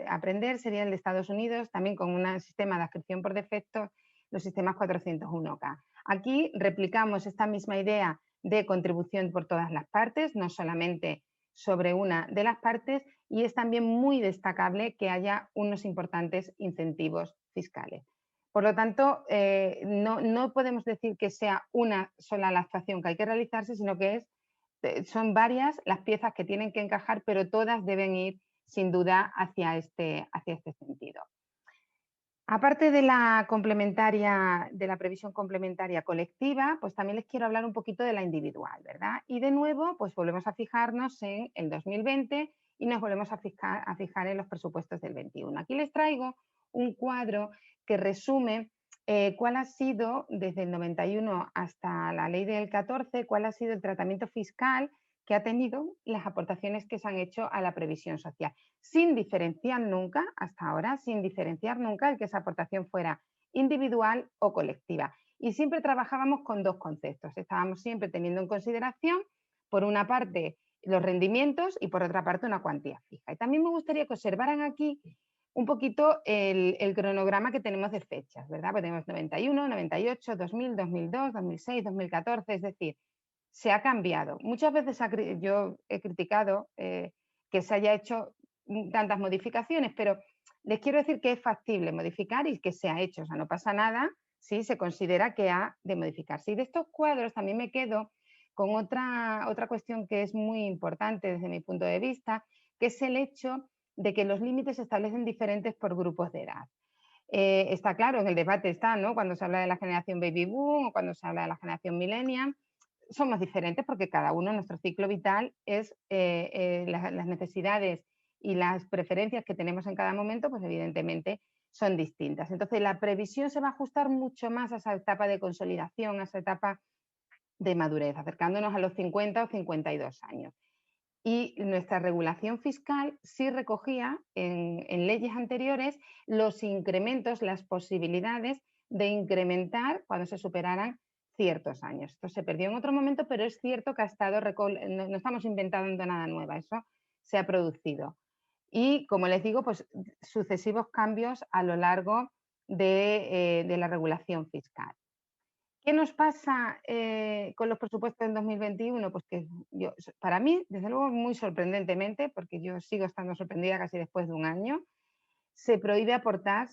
aprender sería el de Estados Unidos, también con un sistema de adscripción por defecto, los sistemas 401K. Aquí replicamos esta misma idea de contribución por todas las partes, no solamente sobre una de las partes, y es también muy destacable que haya unos importantes incentivos fiscales. Por lo tanto, no podemos decir que sea una sola la actuación que hay que realizarse, sino que son varias las piezas que tienen que encajar, pero todas deben ir sin duda hacia este sentido. Aparte de la previsión complementaria colectiva, pues también les quiero hablar un poquito de la individual, ¿verdad? Y de nuevo, pues volvemos a fijarnos en el 2020 y nos volvemos a fijar en los presupuestos del 21. Aquí les traigo un cuadro que resume cuál ha sido, desde el 91 hasta la ley del 14, cuál ha sido el tratamiento fiscal que ha tenido las aportaciones que se han hecho a la previsión social, sin diferenciar nunca, hasta ahora, sin diferenciar nunca el que esa aportación fuera individual o colectiva. Y siempre trabajábamos con dos conceptos. Estábamos siempre teniendo en consideración, por una parte, los rendimientos y por otra parte una cuantía fija. Y también me gustaría que observaran aquí un poquito el cronograma que tenemos de fechas, ¿verdad? Pues tenemos 91, 98, 2000, 2002, 2006, 2014, es decir, se ha cambiado. Muchas veces yo he criticado que se haya hecho tantas modificaciones, pero les quiero decir que es factible modificar y que se ha hecho, o sea, no pasa nada si se considera que ha de modificarse. Y de estos cuadros también me quedo con otra cuestión que es muy importante desde mi punto de vista, que es el hecho de que los límites se establecen diferentes por grupos de edad. Está claro, en el debate está, ¿no? Cuando se habla de la generación baby boom o cuando se habla de la generación millennial, somos diferentes porque cada uno, nuestro ciclo vital es las necesidades y las preferencias que tenemos en cada momento, pues evidentemente son distintas. Entonces la previsión se va a ajustar mucho más a esa etapa de consolidación, a esa etapa de madurez, acercándonos a los 50 o 52 años. Y nuestra regulación fiscal sí recogía en leyes anteriores los incrementos, las posibilidades de incrementar cuando se superaran ciertos años. Esto se perdió en otro momento, pero es cierto que ha estado, no estamos inventando nada nuevo, eso se ha producido. Y como les digo, pues sucesivos cambios a lo largo de la regulación fiscal. ¿Qué nos pasa con los presupuestos en 2021? Pues que para mí, desde luego, muy sorprendentemente, porque yo sigo estando sorprendida casi después de un año, se prohíbe aportar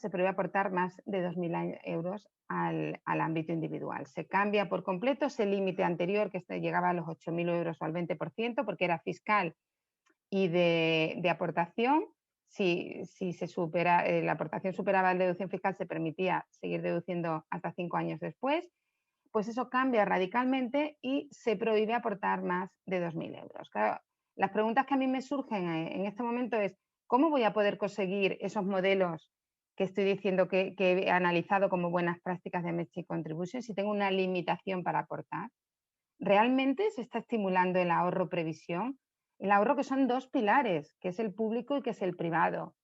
más de 2.000 euros al ámbito individual. Se cambia por completo ese límite anterior que llegaba a los 8.000 euros o al 20%, porque era fiscal y de aportación. Si la aportación superaba la deducción fiscal, se permitía seguir deduciendo hasta 5 años después. Pues eso cambia radicalmente y se prohíbe aportar más de 2.000 euros. Claro, las preguntas que a mí me surgen en este momento es, ¿cómo voy a poder conseguir esos modelos que estoy diciendo que he analizado como buenas prácticas de Matching Contribution si tengo una limitación para aportar? ¿Realmente se está estimulando el ahorro previsión? El ahorro, que son dos pilares, que es el público y que es el privado.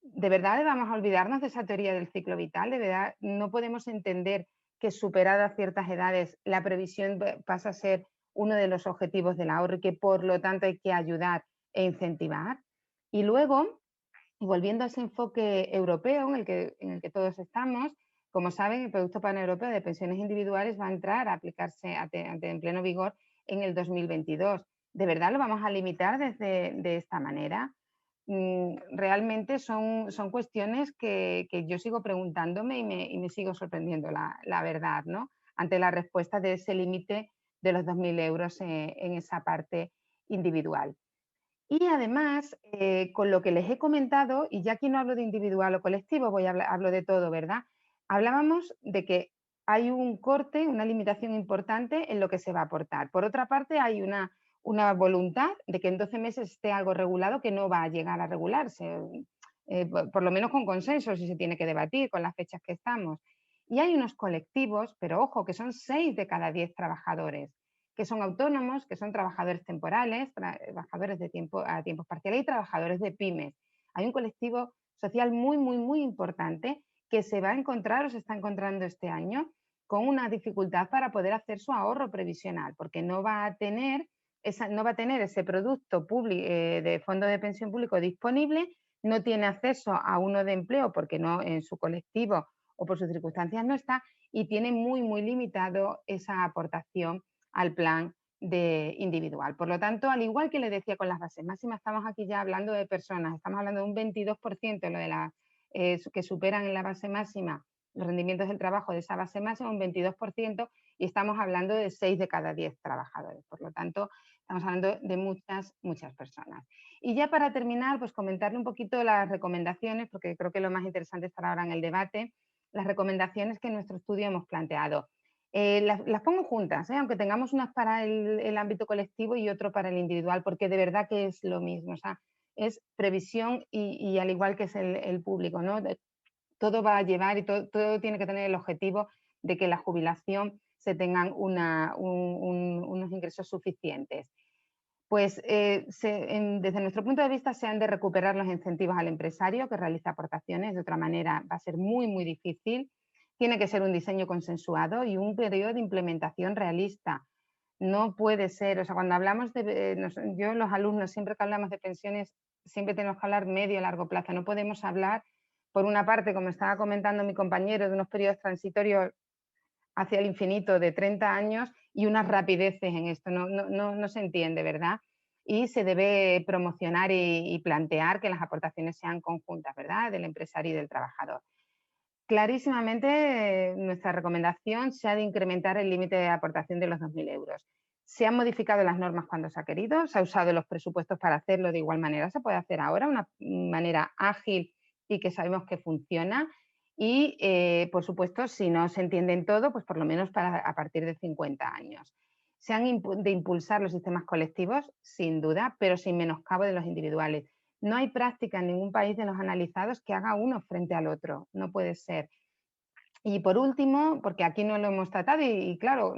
¿De verdad vamos a olvidarnos de esa teoría del ciclo vital? ¿De verdad no podemos entender que superadas ciertas edades la previsión pasa a ser uno de los objetivos del ahorro y que por lo tanto hay que ayudar e incentivar? Y luego, volviendo a ese enfoque europeo en el que todos estamos, como saben, el Producto Paneuropeo de Pensiones Individuales va a entrar a aplicarse en pleno vigor en el 2022. ¿De verdad lo vamos a limitar de esta manera? realmente son cuestiones que yo sigo preguntándome y me sigo sorprendiendo, la verdad, ¿no? Ante la respuesta de ese límite de los 2.000 euros en esa parte individual. Y además, con lo que les he comentado, y ya aquí no hablo de individual o colectivo, hablo de todo, ¿verdad? Hablábamos de que hay un corte, una limitación importante en lo que se va a aportar. Por otra parte, hay una voluntad de que en 12 meses esté algo regulado que no va a llegar a regularse, por lo menos con consenso, si se tiene que debatir con las fechas que estamos. Y hay unos colectivos, pero ojo, que son 6 de cada 10 trabajadores, que son autónomos, que son trabajadores temporales, trabajadores a tiempos parciales y trabajadores de pymes. Hay un colectivo social muy importante que se va a encontrar o se está encontrando este año con una dificultad para poder hacer su ahorro previsional, porque no va a tener ese producto de fondo de pensión público disponible, no tiene acceso a uno de empleo porque no en su colectivo o por sus circunstancias no está, y tiene muy limitado esa aportación al plan individual. Por lo tanto, al igual que le decía con las bases máximas, estamos aquí ya hablando de personas, estamos hablando de un 22% lo de que superan en la base máxima los rendimientos del trabajo de esa base máxima, un 22%, y estamos hablando de 6 de cada 10 trabajadores. Por lo tanto, estamos hablando de muchas personas. Y ya para terminar, pues comentarle un poquito las recomendaciones, porque creo que lo más interesante estará ahora en el debate, las recomendaciones que en nuestro estudio hemos planteado. Las pongo juntas, aunque tengamos unas para el ámbito colectivo y otro para el individual, porque de verdad que es lo mismo, o sea, es previsión y al igual que es el público, ¿no? Todo va a llevar y todo tiene que tener el objetivo de que la jubilación se tengan unos ingresos suficientes. Pues desde nuestro punto de vista se han de recuperar los incentivos al empresario que realiza aportaciones, de otra manera va a ser muy difícil. Tiene que ser un diseño consensuado y un periodo de implementación realista. No puede ser, o sea, cuando hablamos yo los alumnos siempre que hablamos de pensiones, siempre tenemos que hablar medio a largo plazo. No podemos hablar, por una parte, como estaba comentando mi compañero, de unos periodos transitorios hacia el infinito de 30 años y unas rapideces en esto. No se entiende, ¿verdad? Y se debe promocionar y plantear que las aportaciones sean conjuntas, ¿verdad? Del empresario y del trabajador. Clarísimamente, nuestra recomendación se ha de incrementar el límite de aportación de los 2.000 euros. Se han modificado las normas cuando se ha querido, se ha usado los presupuestos para hacerlo de igual manera. Se puede hacer ahora, una manera ágil y que sabemos que funciona. Y, por supuesto, si no se entiende en todo, pues por lo menos a partir de 50 años. Se han de impulsar los sistemas colectivos, sin duda, pero sin menoscabo de los individuales. No hay práctica en ningún país de los analizados que haga uno frente al otro, no puede ser. Y por último, porque aquí no lo hemos tratado y claro,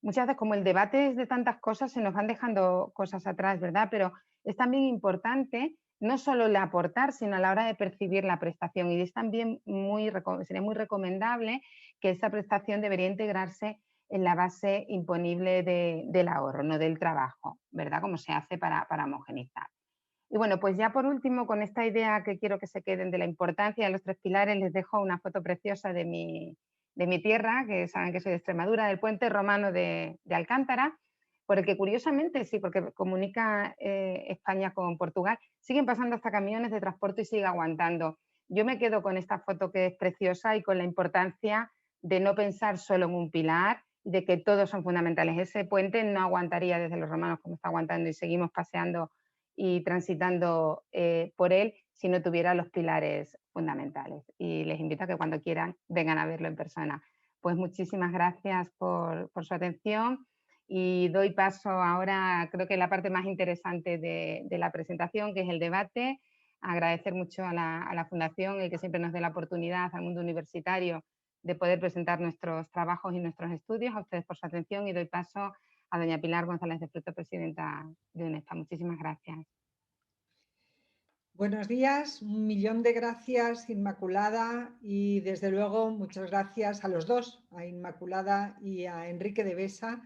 muchas veces como el debate es de tantas cosas, se nos van dejando cosas atrás, ¿verdad? Pero es también importante no solo el aportar, sino a la hora de percibir la prestación. Y es también sería muy recomendable que esa prestación debería integrarse en la base imponible del ahorro, no del trabajo, ¿verdad? Como se hace para homogeneizar. Y bueno, pues ya por último, con esta idea que quiero que se queden de la importancia de los 3 pilares, les dejo una foto preciosa de mi tierra, que saben que soy de Extremadura, del puente romano de Alcántara, por el que curiosamente, sí, porque comunica España con Portugal, siguen pasando hasta camiones de transporte y sigue aguantando. Yo me quedo con esta foto que es preciosa y con la importancia de no pensar solo en un pilar y de que todos son fundamentales. Ese puente no aguantaría desde los romanos como está aguantando y seguimos paseando y transitando por él si no tuviera los pilares fundamentales. Y les invito a que cuando quieran vengan a verlo en persona. Pues muchísimas gracias por su atención y doy paso ahora, creo que la parte más interesante de la presentación, que es el debate. Agradecer mucho a la Fundación el que siempre nos dé la oportunidad al mundo universitario de poder presentar nuestros trabajos y nuestros estudios. A ustedes por su atención y doy paso a doña Pilar González de Frutos, presidenta de UNESPA. Muchísimas gracias. Buenos días, un millón de gracias, Inmaculada, y desde luego muchas gracias a los dos, a Inmaculada y a Enrique de Besa,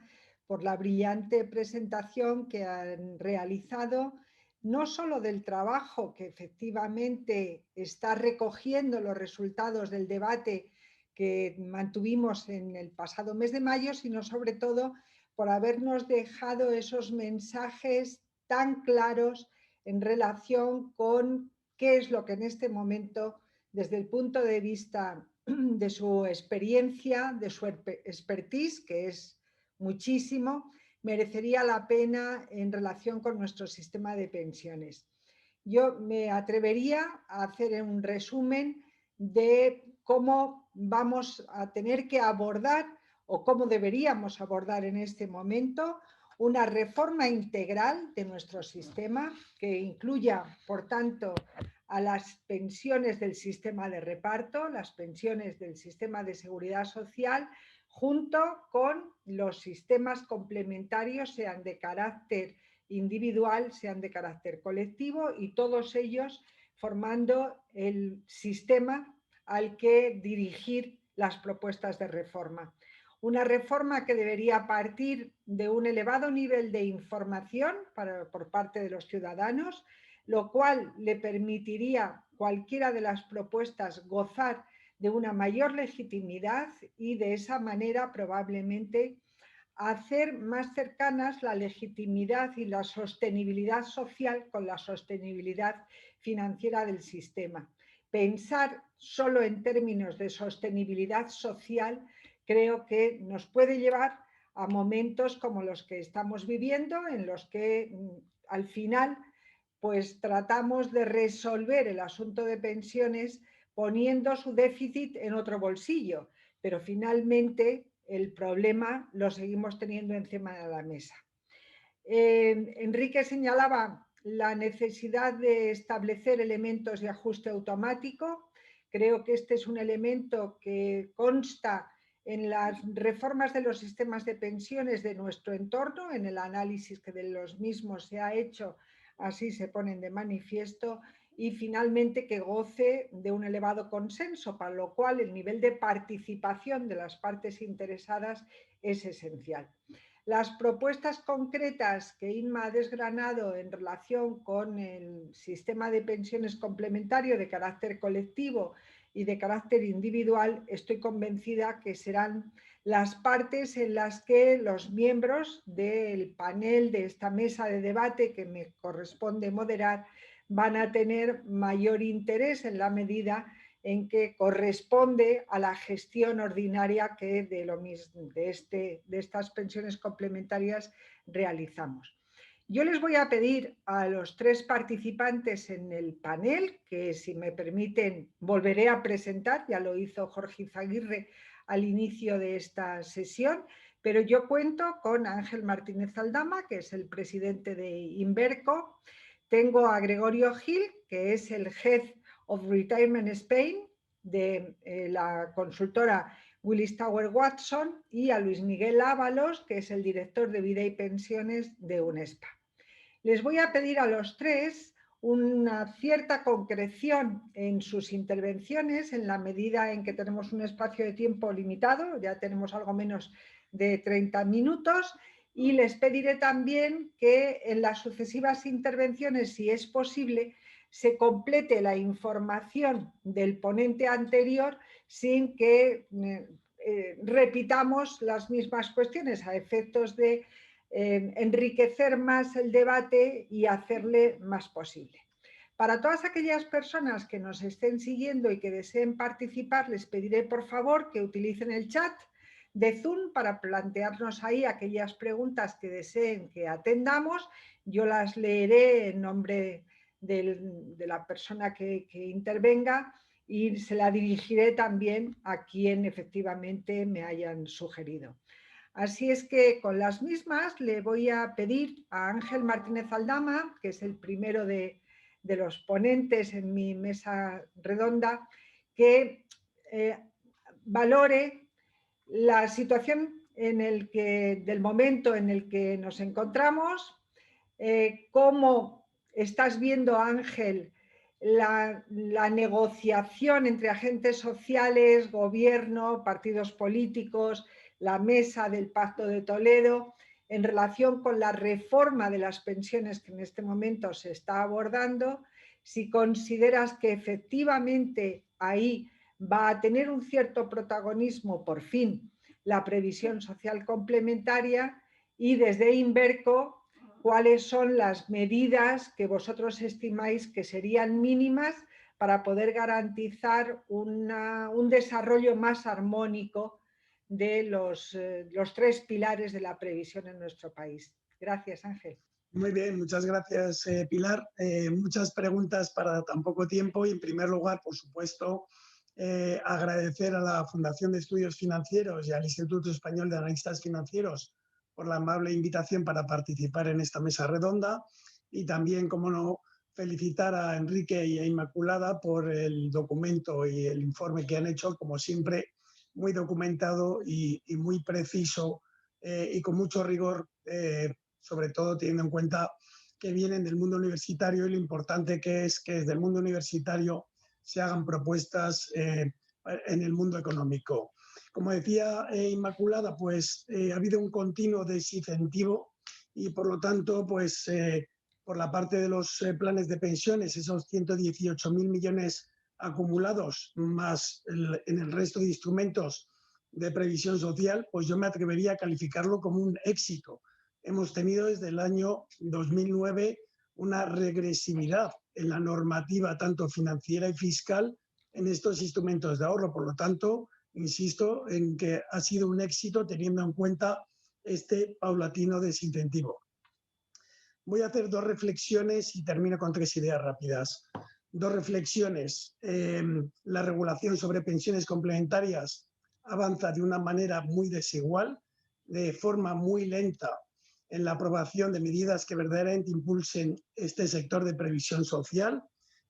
por la brillante presentación que han realizado, no solo del trabajo que efectivamente está recogiendo los resultados del debate que mantuvimos en el pasado mes de mayo, sino sobre todo por habernos dejado esos mensajes tan claros en relación con qué es lo que en este momento, desde el punto de vista de su experiencia, de su expertise, que es muchísimo, merecería la pena en relación con nuestro sistema de pensiones. Yo me atrevería a hacer un resumen de cómo vamos a tener que abordar o cómo deberíamos abordar en este momento una reforma integral de nuestro sistema que incluya, por tanto, a las pensiones del sistema de reparto, las pensiones del sistema de seguridad social, junto con los sistemas complementarios, sean de carácter individual, sean de carácter colectivo, y todos ellos formando el sistema al que dirigir las propuestas de reforma. Una reforma que debería partir de un elevado nivel de información por parte de los ciudadanos, lo cual le permitiría cualquiera de las propuestas gozar de una mayor legitimidad y de esa manera probablemente hacer más cercanas la legitimidad y la sostenibilidad social con la sostenibilidad financiera del sistema. Pensar solo en términos de sostenibilidad social creo que nos puede llevar a momentos como los que estamos viviendo, en los que al final pues tratamos de resolver el asunto de pensiones poniendo su déficit en otro bolsillo, pero finalmente el problema lo seguimos teniendo encima de la mesa. Enrique señalaba la necesidad de establecer elementos de ajuste automático. Creo que este es un elemento que consta en las reformas de los sistemas de pensiones de nuestro entorno, en el análisis que de los mismos se ha hecho, así se ponen de manifiesto, y finalmente que goce de un elevado consenso, para lo cual el nivel de participación de las partes interesadas es esencial. Las propuestas concretas que Inma ha desgranado en relación con el sistema de pensiones complementario de carácter colectivo y de carácter individual, estoy convencida que serán las partes en las que los miembros del panel de esta mesa de debate que me corresponde moderar van a tener mayor interés en la medida en que corresponde a la gestión ordinaria que de estas pensiones complementarias realizamos. Yo les voy a pedir a los tres participantes en el panel, que si me permiten volveré a presentar, ya lo hizo Jorge Izaguirre al inicio de esta sesión, pero yo cuento con Ángel Martínez Aldama, que es el presidente de Inverco. Tengo a Gregorio Gil, que es el Head of Retirement Spain de la consultora Willis Tower Watson, y a Luis Miguel Ábalos, que es el director de Vida y Pensiones de UNESPA. Les voy a pedir a los tres una cierta concreción en sus intervenciones en la medida en que tenemos un espacio de tiempo limitado, ya tenemos algo menos de 30 minutos, y les pediré también que en las sucesivas intervenciones, si es posible, se complete la información del ponente anterior sin que repitamos las mismas cuestiones a efectos de enriquecer más el debate y hacerle más posible. Para todas aquellas personas que nos estén siguiendo y que deseen participar, les pediré por favor que utilicen el chat de Zoom para plantearnos ahí aquellas preguntas que deseen que atendamos. Yo las leeré en nombre de la persona que intervenga y se la dirigiré también a quien efectivamente me hayan sugerido. Así es que con las mismas le voy a pedir a Ángel Martínez Aldama, que es el primero de los ponentes en mi mesa redonda, que valore la situación del momento en el que nos encontramos, cómo estás viendo, Ángel, la negociación entre agentes sociales, gobierno, partidos políticos, la mesa del Pacto de Toledo, en relación con la reforma de las pensiones que en este momento se está abordando, si consideras que efectivamente ahí va a tener un cierto protagonismo, por fin, la previsión social complementaria, y desde Inverco, cuáles son las medidas que vosotros estimáis que serían mínimas para poder garantizar un desarrollo más armónico de los 3 pilares de la previsión en nuestro país. Gracias, Ángel. Muy bien, muchas gracias, Pilar. Muchas preguntas para tan poco tiempo y, en primer lugar, por supuesto, agradecer a la Fundación de Estudios Financieros y al Instituto Español de Analistas Financieros por la amable invitación para participar en esta mesa redonda y también, como no, felicitar a Enrique y a Inmaculada por el documento y el informe que han hecho, como siempre, muy documentado y muy preciso y con mucho rigor, sobre todo teniendo en cuenta que vienen del mundo universitario y lo importante que es que desde el mundo universitario se hagan propuestas en el mundo económico. Como decía Inmaculada, pues ha habido un continuo desincentivo y por lo tanto, pues por la parte de los planes de pensiones, esos 118.000 millones acumulados, más en el resto de instrumentos de previsión social, pues yo me atrevería a calificarlo como un éxito. Hemos tenido desde el año 2009 una regresividad en la normativa tanto financiera y fiscal en estos instrumentos de ahorro. Por lo tanto, insisto en que ha sido un éxito teniendo en cuenta este paulatino desincentivo. Voy a hacer 2 reflexiones y termino con 3 ideas rápidas. 2 reflexiones. La regulación sobre pensiones complementarias avanza de una manera muy desigual, de forma muy lenta en la aprobación de medidas que verdaderamente impulsen este sector de previsión social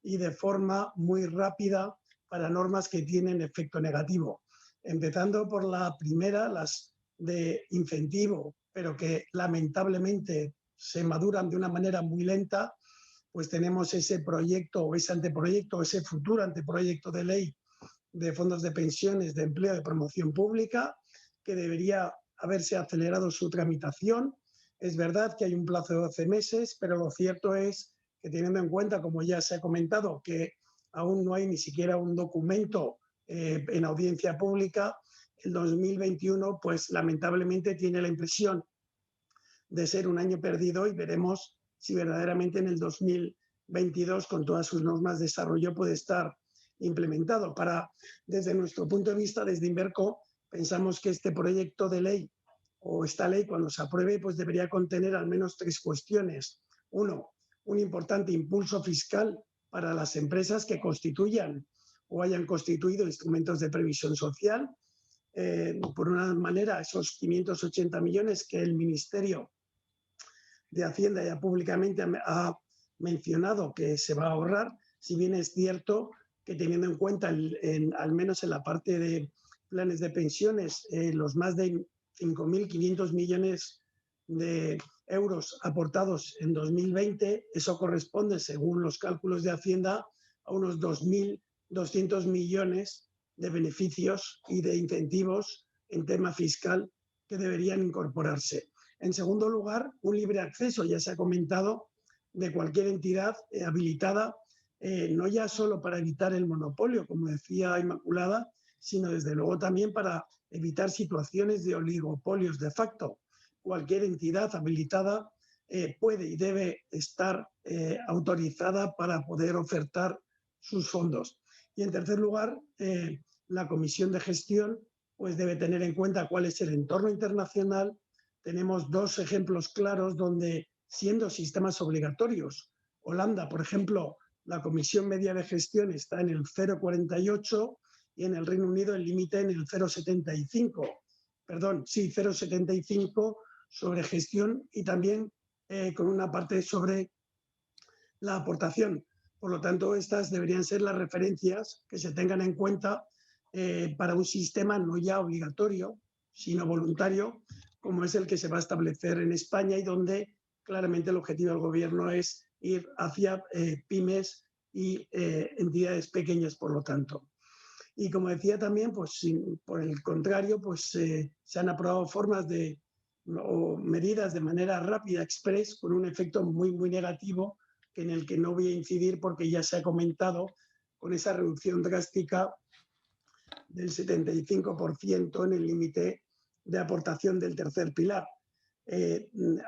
y de forma muy rápida para normas que tienen efecto negativo. Empezando por la primera, las de incentivo, pero que lamentablemente se maduran de una manera muy lenta, pues tenemos ese proyecto o ese anteproyecto o ese futuro anteproyecto de ley de fondos de pensiones, de empleo, de promoción pública, que debería haberse acelerado su tramitación. Es verdad que hay un plazo de 12 meses, pero lo cierto es que teniendo en cuenta, como ya se ha comentado, que aún no hay ni siquiera un documento en audiencia pública, el 2021, pues lamentablemente tiene la impresión de ser un año perdido y veremos si verdaderamente en el 2022, con todas sus normas de desarrollo, puede estar implementado. Desde nuestro punto de vista, desde Inverco, pensamos que este proyecto de ley o esta ley, cuando se apruebe, pues debería contener al menos 3 cuestiones. 1, un importante impulso fiscal para las empresas que constituyan o hayan constituido instrumentos de previsión social. Por una manera, esos 580 millones que el Ministerio de Hacienda ya públicamente ha mencionado que se va a ahorrar, si bien es cierto que teniendo en cuenta, al menos en la parte de planes de pensiones, los más de 5.500 millones de euros aportados en 2020, eso corresponde, según los cálculos de Hacienda, a unos 2.200 millones de beneficios y de incentivos en tema fiscal que deberían incorporarse. En segundo lugar, un libre acceso, ya se ha comentado, de cualquier entidad habilitada, no ya solo para evitar el monopolio, como decía Inmaculada, sino desde luego también para evitar situaciones de oligopolios de facto. Cualquier entidad habilitada puede y debe estar autorizada para poder ofertar sus fondos. Y en tercer lugar, la Comisión de Gestión pues debe tener en cuenta cuál es el entorno internacional. Tenemos 2 ejemplos claros donde, siendo sistemas obligatorios, Holanda, por ejemplo, la Comisión Media de Gestión está en el 0,48 y en el Reino Unido el límite en el 0,75. Perdón, sí, 0,75 sobre gestión y también con una parte sobre la aportación. Por lo tanto, estas deberían ser las referencias que se tengan en cuenta para un sistema no ya obligatorio, sino voluntario, como es el que se va a establecer en España y donde claramente el objetivo del gobierno es ir hacia pymes y entidades pequeñas, por lo tanto. Y como decía también, pues por el contrario, pues se han aprobado formas o medidas de manera rápida, express, con un efecto muy, muy negativo, en el que no voy a incidir porque ya se ha comentado, con esa reducción drástica del 75% en el límite de aportación del tercer pilar.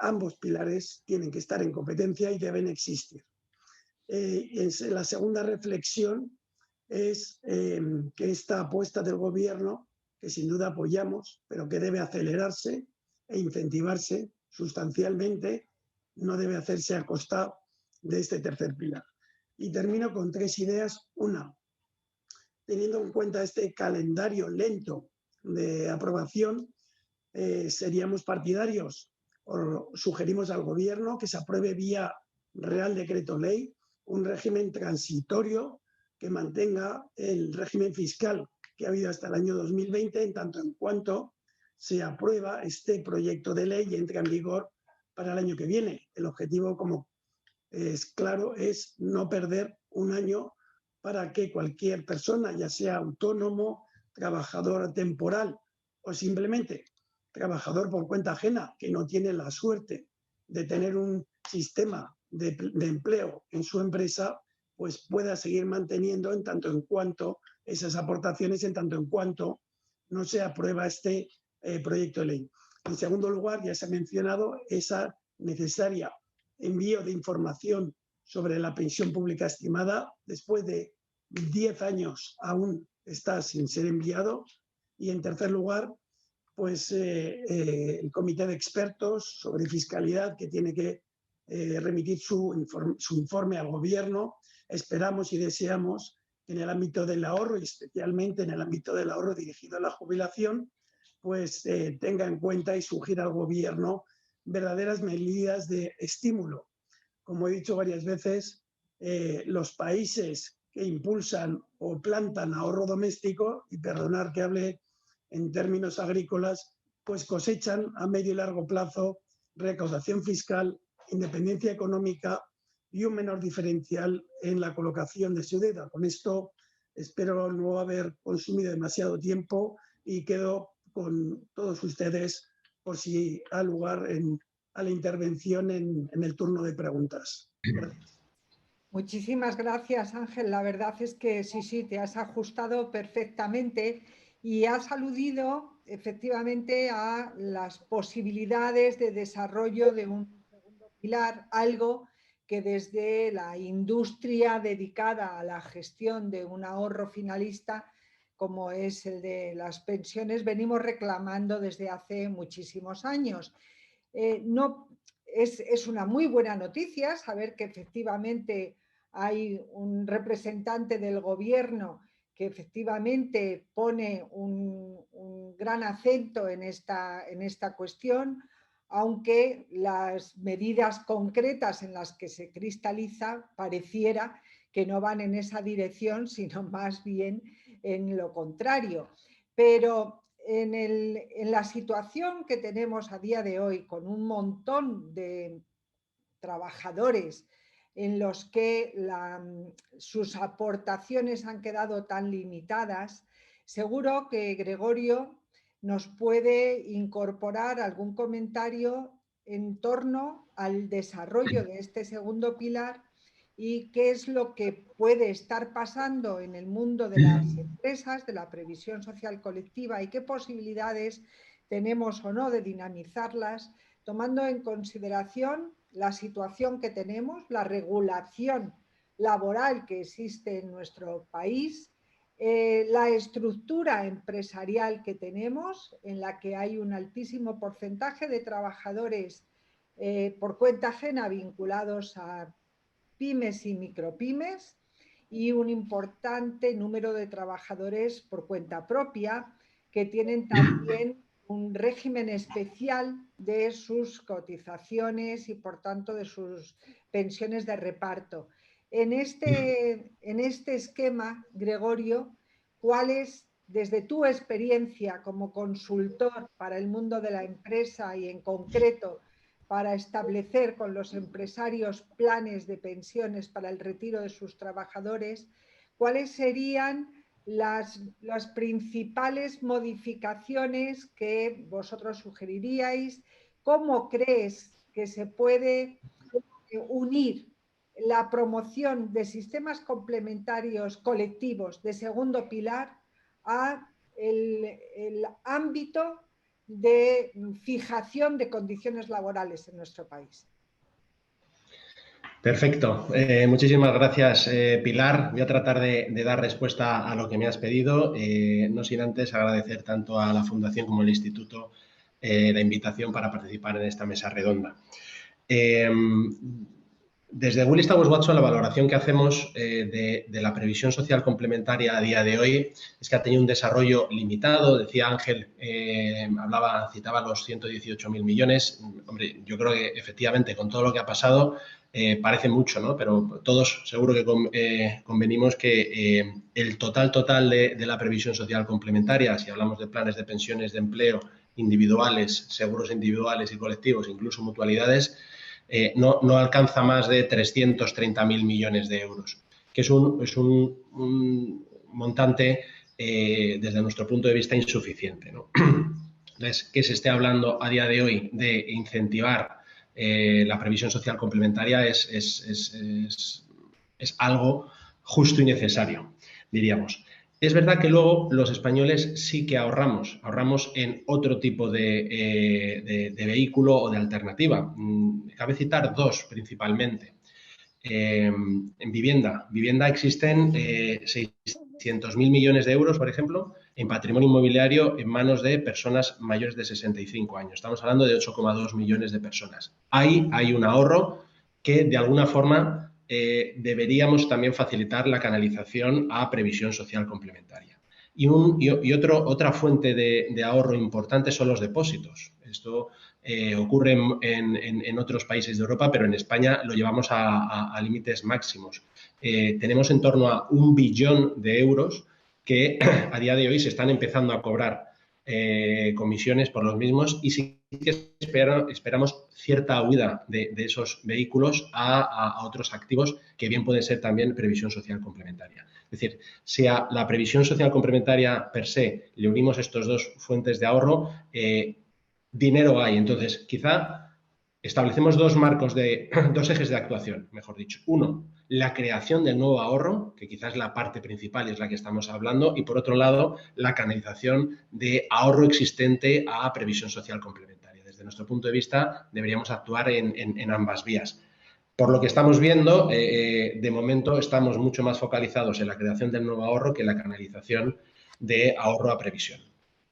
ambos pilares tienen que estar en competencia y deben existir. La segunda reflexión es que esta apuesta del Gobierno, que sin duda apoyamos, pero que debe acelerarse e incentivarse sustancialmente, no debe hacerse a costa de este tercer pilar. Y termino con 3 ideas. Una, teniendo en cuenta este calendario lento de aprobación, seríamos partidarios o sugerimos al Gobierno que se apruebe vía Real Decreto Ley un régimen transitorio que mantenga el régimen fiscal que ha habido hasta el año 2020, en tanto en cuanto se aprueba este proyecto de ley y entra en vigor para el año que viene. El objetivo, como es claro, es no perder un año para que cualquier persona, ya sea autónomo, trabajador temporal o simplemente trabajador por cuenta ajena, que no tiene la suerte de tener un sistema de empleo en su empresa, pues pueda seguir manteniendo en tanto en cuanto esas aportaciones, en tanto en cuanto no se aprueba este proyecto de ley. En segundo lugar, ya se ha mencionado esa necesaria envío de información sobre la pensión pública estimada. Después de 10 años aún está sin ser enviado. Y en tercer lugar, pues el comité de expertos sobre fiscalidad que tiene que remitir su informe al Gobierno. Esperamos y deseamos que en el ámbito del ahorro, y especialmente en el ámbito del ahorro dirigido a la jubilación, pues tenga en cuenta y sugiera al Gobierno verdaderas medidas de estímulo. Como he dicho varias veces, los países que impulsan o plantan ahorro doméstico, y perdonar que hable en términos agrícolas, pues cosechan a medio y largo plazo recaudación fiscal, independencia económica y un menor diferencial en la colocación de su deuda. Con esto espero no haber consumido demasiado tiempo y quedo con todos ustedes por si ha lugar a la intervención en el turno de preguntas. Gracias. Muchísimas gracias, Ángel. La verdad es que sí, te has ajustado perfectamente y has aludido efectivamente a las posibilidades de desarrollo de un segundo pilar, algo que desde la industria dedicada a la gestión de un ahorro finalista, como es el de las pensiones, venimos reclamando desde hace muchísimos años. Es una muy buena noticia saber que efectivamente hay un representante del Gobierno que efectivamente pone un gran acento en esta cuestión, aunque las medidas concretas en las que se cristaliza pareciera que no van en esa dirección, sino más bien en lo contrario. Pero en la situación que tenemos a día de hoy, con un montón de trabajadores en los que sus aportaciones han quedado tan limitadas, seguro que Gregorio nos puede incorporar algún comentario en torno al desarrollo de este segundo pilar y qué es lo que puede estar pasando en el mundo de las empresas, de la previsión social colectiva y qué posibilidades tenemos o no de dinamizarlas, tomando en consideración la situación que tenemos, la regulación laboral que existe en nuestro país, la estructura empresarial que tenemos, en la que hay un altísimo porcentaje de trabajadores por cuenta ajena vinculados a pymes y micropymes y un importante número de trabajadores por cuenta propia que tienen también un régimen especial de sus cotizaciones y por tanto de sus pensiones de reparto. En este esquema, Gregorio, ¿cuál es, desde tu experiencia como consultor para el mundo de la empresa y en concreto para establecer con los empresarios planes de pensiones para el retiro de sus trabajadores, cuáles serían las principales modificaciones que vosotros sugeriríais? ¿Cómo crees que se puede unir la promoción de sistemas complementarios colectivos de segundo pilar a el ámbito de fijación de condiciones laborales en nuestro país. Perfecto. Muchísimas gracias, Pilar. Voy a tratar de dar respuesta a lo que me has pedido, no sin antes agradecer tanto a la Fundación como al Instituto la invitación para participar en esta mesa redonda. Desde Willis Towers Watson, la valoración que hacemos de la previsión social complementaria a día de hoy es que ha tenido un desarrollo limitado. Decía Ángel, citaba los 118.000 millones. Hombre, yo creo que efectivamente con todo lo que ha pasado parece mucho, ¿no? Pero todos seguro que convenimos que el total de la previsión social complementaria, si hablamos de planes de pensiones de empleo individuales, seguros individuales y colectivos, incluso mutualidades, no alcanza más de 330.000 millones de euros, que es un montante desde nuestro punto de vista insuficiente, ¿no? Entonces, que se esté hablando a día de hoy de incentivar la previsión social complementaria es algo justo y necesario, diríamos. Es verdad que luego los españoles sí que ahorramos en otro tipo de vehículo o de alternativa. Cabe citar dos principalmente. En vivienda existen 600.000 millones de euros, por ejemplo, en patrimonio inmobiliario en manos de personas mayores de 65 años. Estamos hablando de 8,2 millones de personas. Ahí hay un ahorro que, de alguna forma, deberíamos también facilitar la canalización a previsión social complementaria. Y otra fuente de ahorro importante son los depósitos. Esto ocurre en otros países de Europa, pero en España lo llevamos a límites máximos. Tenemos en torno a 1 billón de euros que a día de hoy se están empezando a cobrar comisiones por los mismos, y sí que esperamos cierta huida de esos vehículos a otros activos que bien pueden ser también previsión social complementaria. Es decir, si a la previsión social complementaria per se le unimos estos dos fuentes de ahorro, dinero hay. Entonces, quizá establecemos dos ejes de actuación, mejor dicho. Uno, la creación del nuevo ahorro, que quizás es la parte principal y es la que estamos hablando, y por otro lado, la canalización de ahorro existente a previsión social complementaria. Desde nuestro punto de vista, deberíamos actuar en ambas vías. Por lo que estamos viendo, de momento estamos mucho más focalizados en la creación del nuevo ahorro que en la canalización de ahorro a previsión.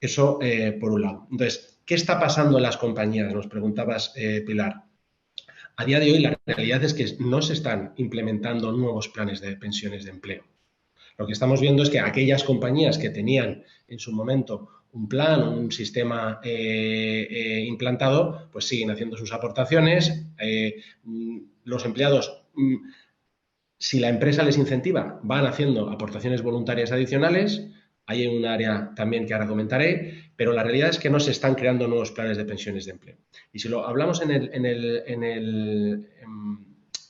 Eso por un lado. Entonces, ¿qué está pasando en las compañías? Nos preguntabas, Pilar. A día de hoy la realidad es que no se están implementando nuevos planes de pensiones de empleo. Lo que estamos viendo es que aquellas compañías que tenían en su momento un plan o un sistema implantado, pues siguen haciendo sus aportaciones. Los empleados, si la empresa les incentiva, van haciendo aportaciones voluntarias adicionales. Hay un área también que ahora comentaré, pero la realidad es que no se están creando nuevos planes de pensiones de empleo. Y si lo hablamos en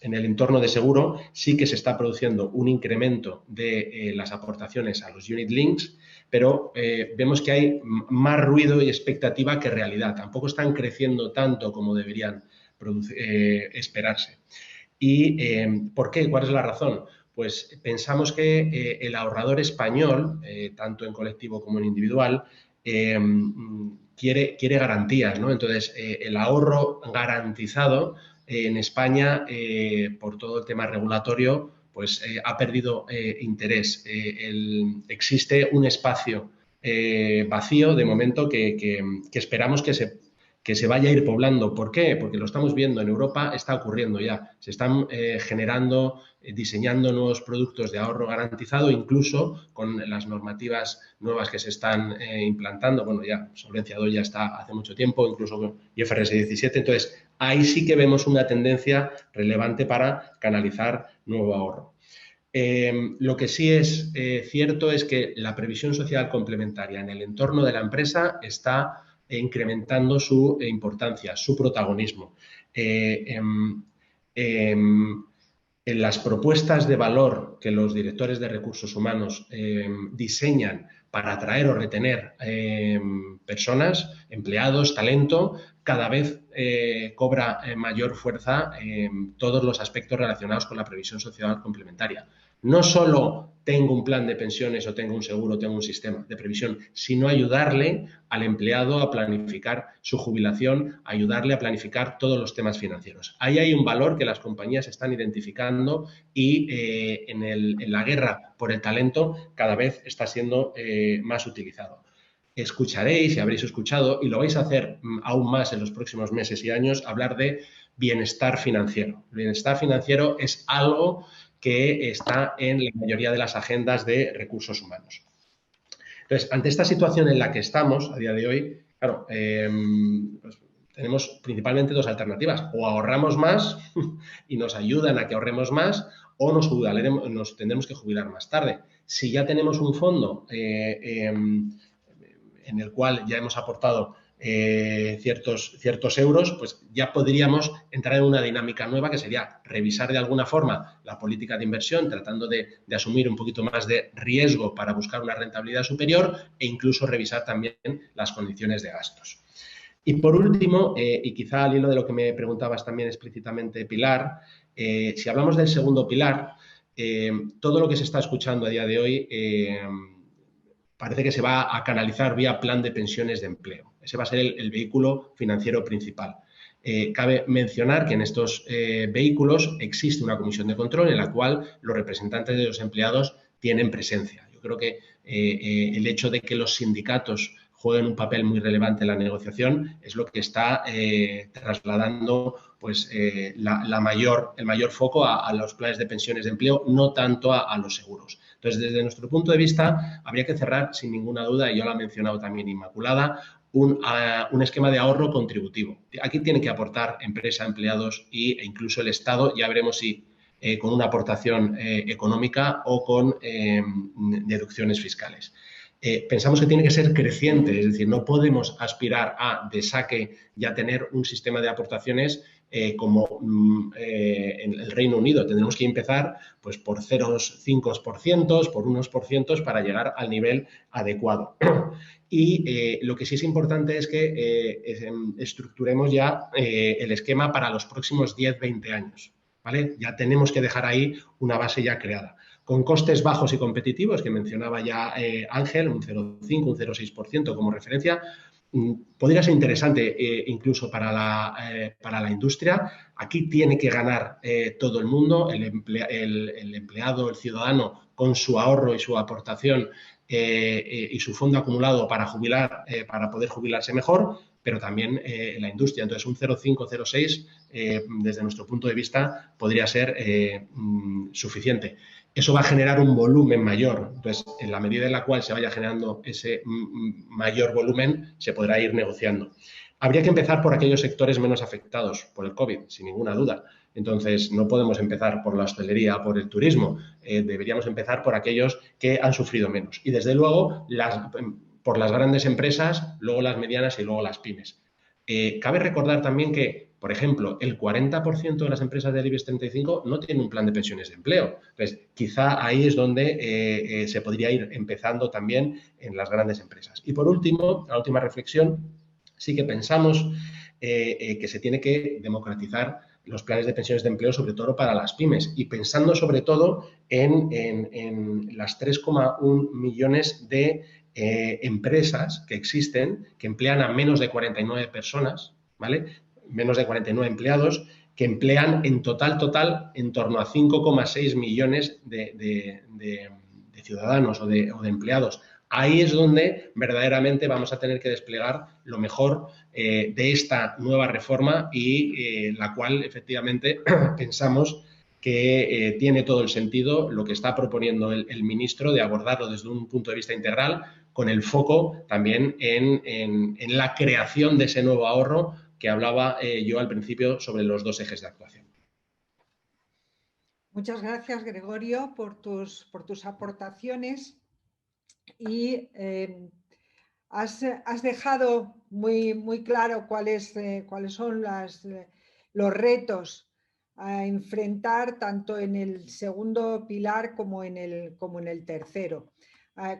el entorno de seguro, sí que se está produciendo un incremento de las aportaciones a los unit links, pero vemos que hay más ruido y expectativa que realidad. Tampoco están creciendo tanto como deberían esperarse. ¿Y por qué? ¿Cuál es la razón? Pues pensamos que el ahorrador español, tanto en colectivo como en individual, quiere garantías, ¿no? Entonces, el ahorro garantizado en España, por todo el tema regulatorio, pues ha perdido interés. Existe un espacio vacío de momento que esperamos que se vaya a ir poblando. ¿Por qué? Porque lo estamos viendo en Europa, está ocurriendo ya. Se están diseñando nuevos productos de ahorro garantizado, incluso con las normativas nuevas que se están implantando. Bueno, ya Solvencia II ya está hace mucho tiempo, incluso con IFRS 17. Entonces, ahí sí que vemos una tendencia relevante para canalizar nuevo ahorro. Lo que sí es cierto es que la previsión social complementaria en el entorno de la empresa está incrementando su importancia, su protagonismo. En las propuestas de valor que los directores de recursos humanos diseñan para atraer o retener personas, empleados, talento, cada vez cobra mayor fuerza todos los aspectos relacionados con la previsión social complementaria. no solo tengo un plan de pensiones o tengo un seguro, tengo un sistema de previsión, sino ayudarle al empleado a planificar su jubilación, ayudarle a planificar todos los temas financieros. Ahí hay un valor que las compañías están identificando y en la guerra por el talento cada vez está siendo más utilizado. Escucharéis y habréis escuchado, y lo vais a hacer aún más en los próximos meses y años, hablar de bienestar financiero. El bienestar financiero es algo que está en la mayoría de las agendas de recursos humanos. Entonces, ante esta situación en la que estamos a día de hoy, claro, pues tenemos principalmente dos alternativas. O ahorramos más y nos ayudan a que ahorremos más, o nos tendremos que jubilar más tarde. Si ya tenemos un fondo en el cual ya hemos aportado ciertos euros, pues ya podríamos entrar en una dinámica nueva que sería revisar de alguna forma la política de inversión, tratando de asumir un poquito más de riesgo para buscar una rentabilidad superior e incluso revisar también las condiciones de gastos. Y por último, y quizá al hilo de lo que me preguntabas también explícitamente, Pilar, si hablamos del segundo pilar, todo lo que se está escuchando a día de hoy parece que se va a canalizar vía plan de pensiones de empleo. Ese va a ser el vehículo financiero principal. Cabe mencionar que en estos vehículos existe una comisión de control en la cual los representantes de los empleados tienen presencia. Yo creo que el hecho de que los sindicatos jueguen un papel muy relevante en la negociación es lo que está trasladando pues, el mayor foco a los planes de pensiones de empleo, no tanto a los seguros. Entonces, desde nuestro punto de vista, habría que cerrar sin ninguna duda, y ya lo ha mencionado también Inmaculada, un esquema de ahorro contributivo. Aquí tiene que aportar empresa, empleados e incluso el Estado. Ya veremos si con una aportación económica o con deducciones fiscales. Pensamos que tiene que ser creciente, es decir, no podemos aspirar a, de saque, ya tener un sistema de aportaciones como en el Reino Unido. Tendremos que empezar pues, por 0,5%, por unos porcientos para llegar al nivel adecuado. Y lo que sí es importante es que estructuremos ya el esquema para los próximos 10-20 años. ¿Vale? Ya tenemos que dejar ahí una base ya creada. Con costes bajos y competitivos, que mencionaba ya Ángel, un 0,5, un 0,6% como referencia, podría ser interesante incluso para la industria. Aquí tiene que ganar todo el mundo, el empleado, el ciudadano, con su ahorro y su aportación y su fondo acumulado para jubilar, para poder jubilarse mejor, pero también la industria. Entonces, un 0,5, 0,6, desde nuestro punto de vista, podría ser suficiente. Eso va a generar un volumen mayor. Entonces, en la medida en la cual se vaya generando ese mayor volumen, se podrá ir negociando. Habría que empezar por aquellos sectores menos afectados por el COVID, sin ninguna duda. Entonces, no podemos empezar por la hostelería, por el turismo. Deberíamos empezar por aquellos que han sufrido menos. Y, desde luego, por las grandes empresas, luego las medianas y luego las pymes. Cabe recordar también que, por ejemplo, el 40% de las empresas del IBEX 35 no tienen un plan de pensiones de empleo. Entonces, quizá ahí es donde se podría ir empezando también en las grandes empresas. Y por último, la última reflexión, sí que pensamos que se tiene que democratizar los planes de pensiones de empleo, sobre todo para las pymes, y pensando sobre todo en las 3,1 millones de empresas que existen, que emplean a menos de 49 personas, ¿vale? Menos de 49 empleados, que emplean en total en torno a 5,6 millones de ciudadanos o de empleados. Ahí es donde verdaderamente vamos a tener que desplegar lo mejor de esta nueva reforma y la cual efectivamente pensamos que tiene todo el sentido lo que está proponiendo el ministro de abordarlo desde un punto de vista integral, con el foco también en la creación de ese nuevo ahorro que hablaba yo al principio sobre los dos ejes de actuación. Muchas gracias, Gregorio, por tus aportaciones y has dejado muy claro cuáles son los retos a enfrentar tanto en el segundo pilar como en el tercero,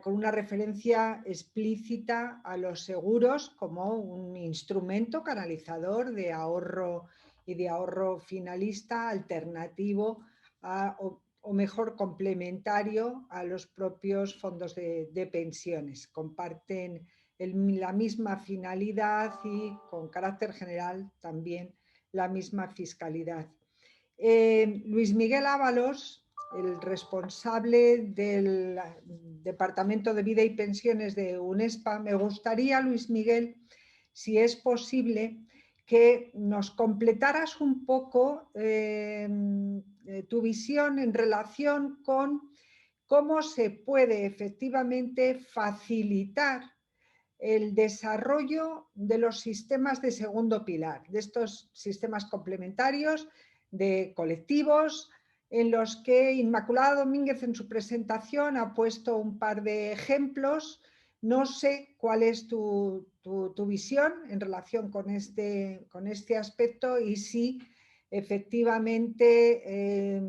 con una referencia explícita a los seguros como un instrumento canalizador de ahorro y de ahorro finalista alternativo a o mejor complementario a los propios fondos de pensiones. Comparten la misma finalidad y con carácter general también la misma fiscalidad. Luis Miguel Ábalos, el responsable del Departamento de Vida y Pensiones de UNESPA, me gustaría, Luis Miguel, si es posible, que nos completaras un poco tu visión en relación con cómo se puede efectivamente facilitar el desarrollo de los sistemas de segundo pilar, de estos sistemas complementarios de colectivos, en los que Inmaculada Domínguez en su presentación ha puesto un par de ejemplos. No sé cuál es tu visión en relación con este aspecto y si efectivamente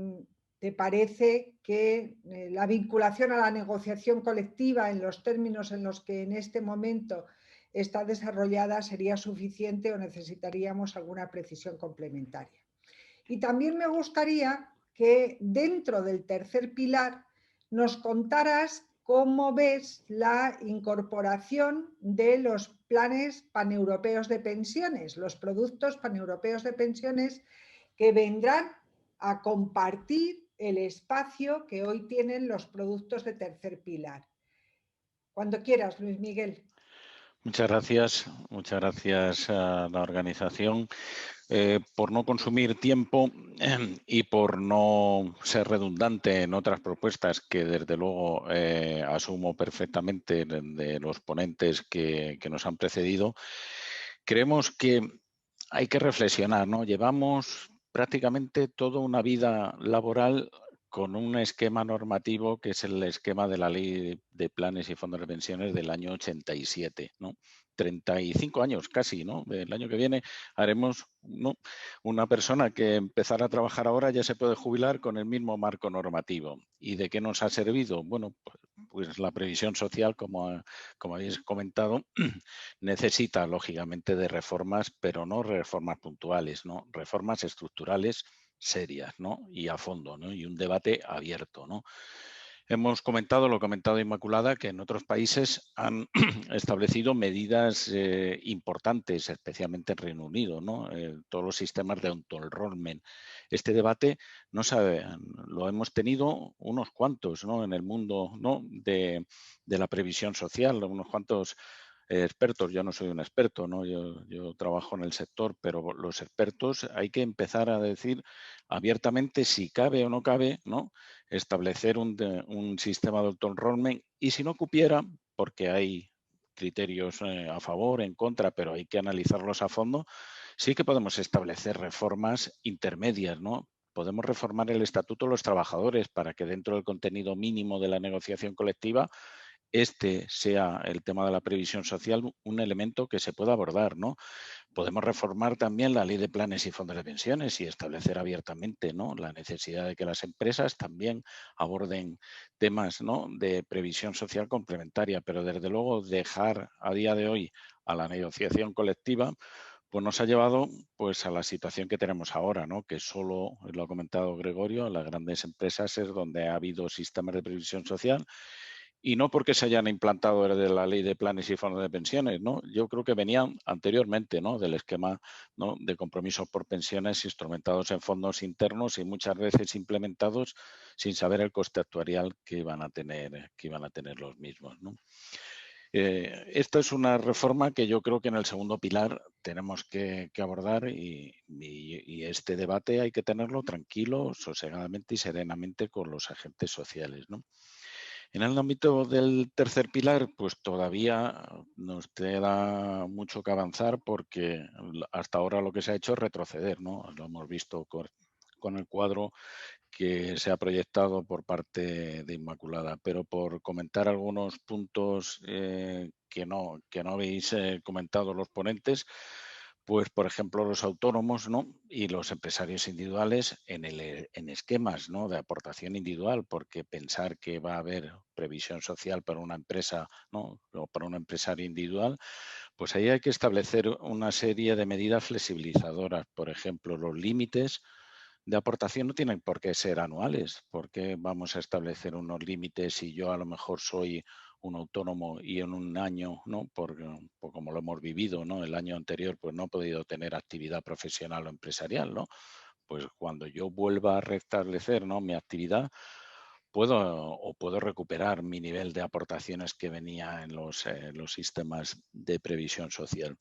¿te parece que la vinculación a la negociación colectiva en los términos en los que en este momento está desarrollada sería suficiente o necesitaríamos alguna precisión complementaria? Y también me gustaría que dentro del tercer pilar nos contaras cómo ves la incorporación de los planes paneuropeos de pensiones, los productos paneuropeos de pensiones que vendrán a compartir el espacio que hoy tienen los productos de tercer pilar. Cuando quieras, Luis Miguel. Muchas gracias a la organización. Por no consumir tiempo y por no ser redundante en otras propuestas que desde luego asumo perfectamente de los ponentes que nos han precedido, creemos que hay que reflexionar, ¿no? Llevamos prácticamente toda una vida laboral con un esquema normativo que es el esquema de la Ley de Planes y Fondos de Pensiones del año 87, ¿no? 35 años casi, ¿no? El año que viene haremos, ¿no?, una persona que empezará a trabajar ahora ya se puede jubilar con el mismo marco normativo. ¿Y de qué nos ha servido? Bueno, pues la previsión social, como habéis comentado, necesita lógicamente de reformas, pero no reformas puntuales, ¿no? Reformas estructurales serias, ¿no? Y a fondo, ¿no? Y un debate abierto, ¿no? Hemos comentado, lo ha comentado Inmaculada, que en otros países han establecido medidas importantes, especialmente en Reino Unido, ¿no? Todos los sistemas de auto-enrollment. Este debate lo hemos tenido unos cuantos, ¿no?, en el mundo, ¿no?, de la previsión social, unos cuantos expertos. Yo no soy un experto, ¿no? Yo trabajo en el sector, pero los expertos hay que empezar a decir abiertamente si cabe o no cabe, ¿no?, establecer un sistema de auto-enrollment, y si no cupiera, porque hay criterios a favor, en contra, pero hay que analizarlos a fondo, sí que podemos establecer reformas intermedias, ¿no? Podemos reformar el Estatuto de los Trabajadores para que dentro del contenido mínimo de la negociación colectiva este sea, el tema de la previsión social, un elemento que se pueda abordar, ¿no? Podemos reformar también la Ley de Planes y Fondos de Pensiones y establecer abiertamente, ¿no?, la necesidad de que las empresas también aborden temas, ¿no?, de previsión social complementaria, pero desde luego dejar a día de hoy a la negociación colectiva pues nos ha llevado pues a la situación que tenemos ahora, ¿no?, que solo, lo ha comentado Gregorio, las grandes empresas es donde ha habido sistemas de previsión social. Y no porque se hayan implantado desde la Ley de Planes y Fondos de Pensiones, ¿no? Yo creo que venían anteriormente, ¿no?, del esquema, ¿no?, de compromisos por pensiones instrumentados en fondos internos y muchas veces implementados sin saber el coste actuarial que iban a tener los mismos, ¿no? Esta es una reforma que yo creo que en el segundo pilar tenemos que abordar y este debate hay que tenerlo tranquilo, sosegadamente y serenamente con los agentes sociales, ¿no? En el ámbito del tercer pilar, pues todavía nos queda mucho que avanzar porque hasta ahora lo que se ha hecho es retroceder, ¿no? Lo hemos visto con el cuadro que se ha proyectado por parte de Inmaculada. Pero por comentar algunos puntos que no habéis comentado los ponentes, pues, por ejemplo, los autónomos, ¿no?, y los empresarios individuales en esquemas, ¿no?, de aportación individual, porque pensar que va a haber previsión social para una empresa, ¿no?, o para un empresario individual, pues ahí hay que establecer una serie de medidas flexibilizadoras. Por ejemplo, los límites de aportación no tienen por qué ser anuales. ¿Por qué vamos a establecer unos límites si yo a lo mejor soy un autónomo y en un año, ¿no? por como lo hemos vivido, ¿no? El año anterior pues no he podido tener actividad profesional o empresarial, ¿no? Pues cuando yo vuelva a restablecer, ¿no? mi actividad, puedo recuperar mi nivel de aportaciones que venía en los sistemas de previsión social.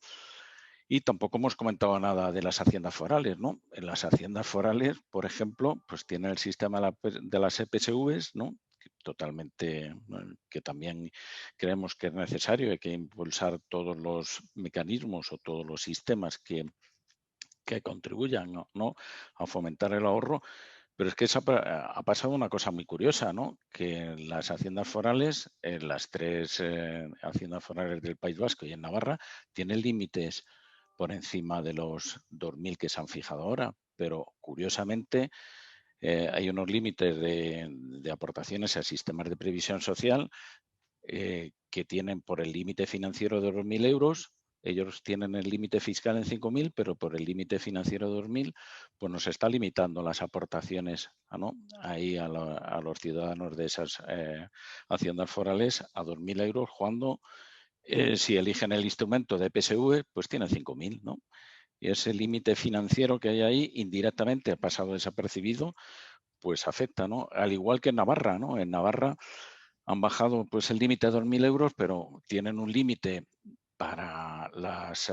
Y tampoco hemos comentado nada de las haciendas forales, ¿no? En las haciendas forales, por ejemplo, pues tiene el sistema de las EPSVs, ¿no? Totalmente, que también creemos que es necesario, hay que impulsar todos los mecanismos o todos los sistemas que contribuyan, ¿no? a fomentar el ahorro. Pero es que ha pasado una cosa muy curiosa, ¿no? Que las haciendas forales, las 3 haciendas forales del País Vasco y en Navarra, tienen límites por encima de los 2.000 que se han fijado ahora. Pero curiosamente hay unos límites de aportaciones a sistemas de previsión social que tienen por el límite financiero de 2.000 euros. Ellos tienen el límite fiscal en 5.000, pero por el límite financiero de 2.000, pues nos está limitando las aportaciones, ¿no? Ahí a los ciudadanos de esas haciendas forales a 2.000 euros, cuando si eligen el instrumento de PSV, pues tienen 5.000, ¿no? Y ese límite financiero que hay ahí, indirectamente ha pasado desapercibido, pues afecta, ¿no? Al igual que en Navarra, ¿no? En Navarra han bajado pues el límite a 2.000 euros, pero tienen un límite para las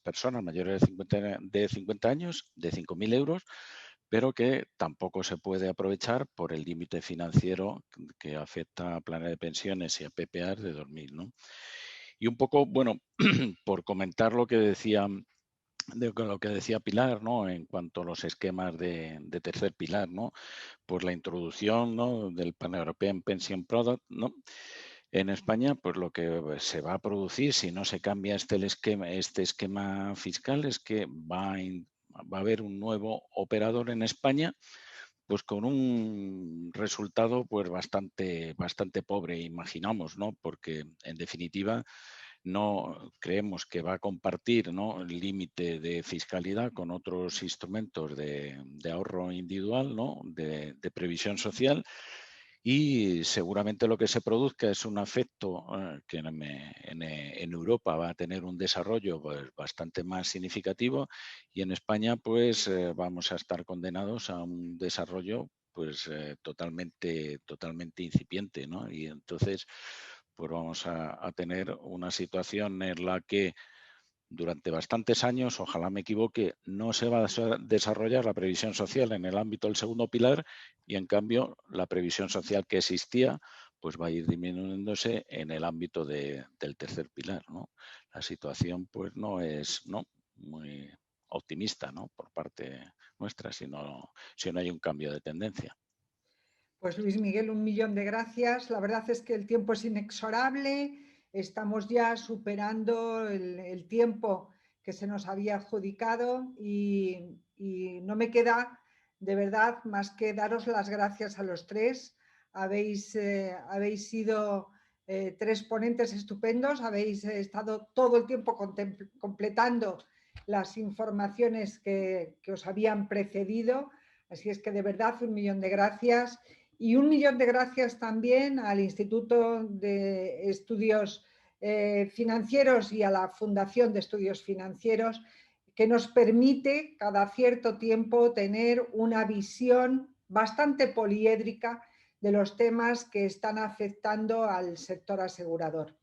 personas mayores de 50 años de 5.000 euros, pero que tampoco se puede aprovechar por el límite financiero que afecta a planes de pensiones y a PPA de 2.000, ¿no? Y un poco, bueno, por comentar lo que decía Pilar, ¿no? En cuanto a los esquemas de tercer pilar, ¿no? Pues la introducción, ¿no? del Pan-European Pension Product, ¿no? En España, pues lo que se va a producir si no se cambia este esquema fiscal es que va a haber un nuevo operador en España, pues con un resultado pues bastante pobre, imaginamos, ¿no? Porque en definitiva no creemos que va a compartir, ¿no? el límite de fiscalidad con otros instrumentos de ahorro individual, ¿no? de previsión social, y seguramente lo que se produzca es un efecto que en Europa va a tener un desarrollo pues, bastante más significativo, y en España pues vamos a estar condenados a un desarrollo pues totalmente incipiente, ¿no? Y entonces pues vamos a tener una situación en la que durante bastantes años, ojalá me equivoque, no se va a desarrollar la previsión social en el ámbito del segundo pilar, y en cambio la previsión social que existía pues va a ir disminuyéndose en el ámbito del tercer pilar, ¿no? La situación pues no es muy optimista, ¿no? por parte nuestra, si no hay un cambio de tendencia. Pues Luis Miguel, 1.000.000 de gracias. La verdad es que el tiempo es inexorable. Estamos ya superando el tiempo que se nos había adjudicado y no me queda de verdad más que daros las gracias a los tres. Habéis sido 3 ponentes estupendos, habéis estado todo el tiempo completando las informaciones que os habían precedido. Así es que de verdad 1.000.000 de gracias. Y 1.000.000 de gracias también al Instituto de Estudios Financieros y a la Fundación de Estudios Financieros, que nos permite cada cierto tiempo tener una visión bastante poliédrica de los temas que están afectando al sector asegurador.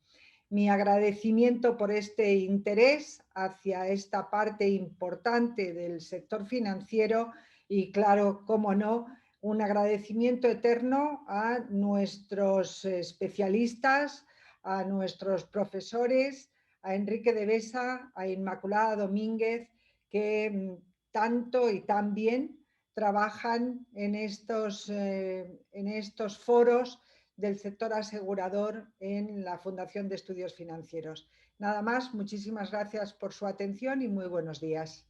Mi agradecimiento por este interés hacia esta parte importante del sector financiero y, claro, cómo no, un agradecimiento eterno a nuestros especialistas, a nuestros profesores, a Enrique de Besa, a Inmaculada Domínguez, que tanto y tan bien trabajan en estos foros del sector asegurador en la Fundación de Estudios Financieros. Nada más, muchísimas gracias por su atención y muy buenos días.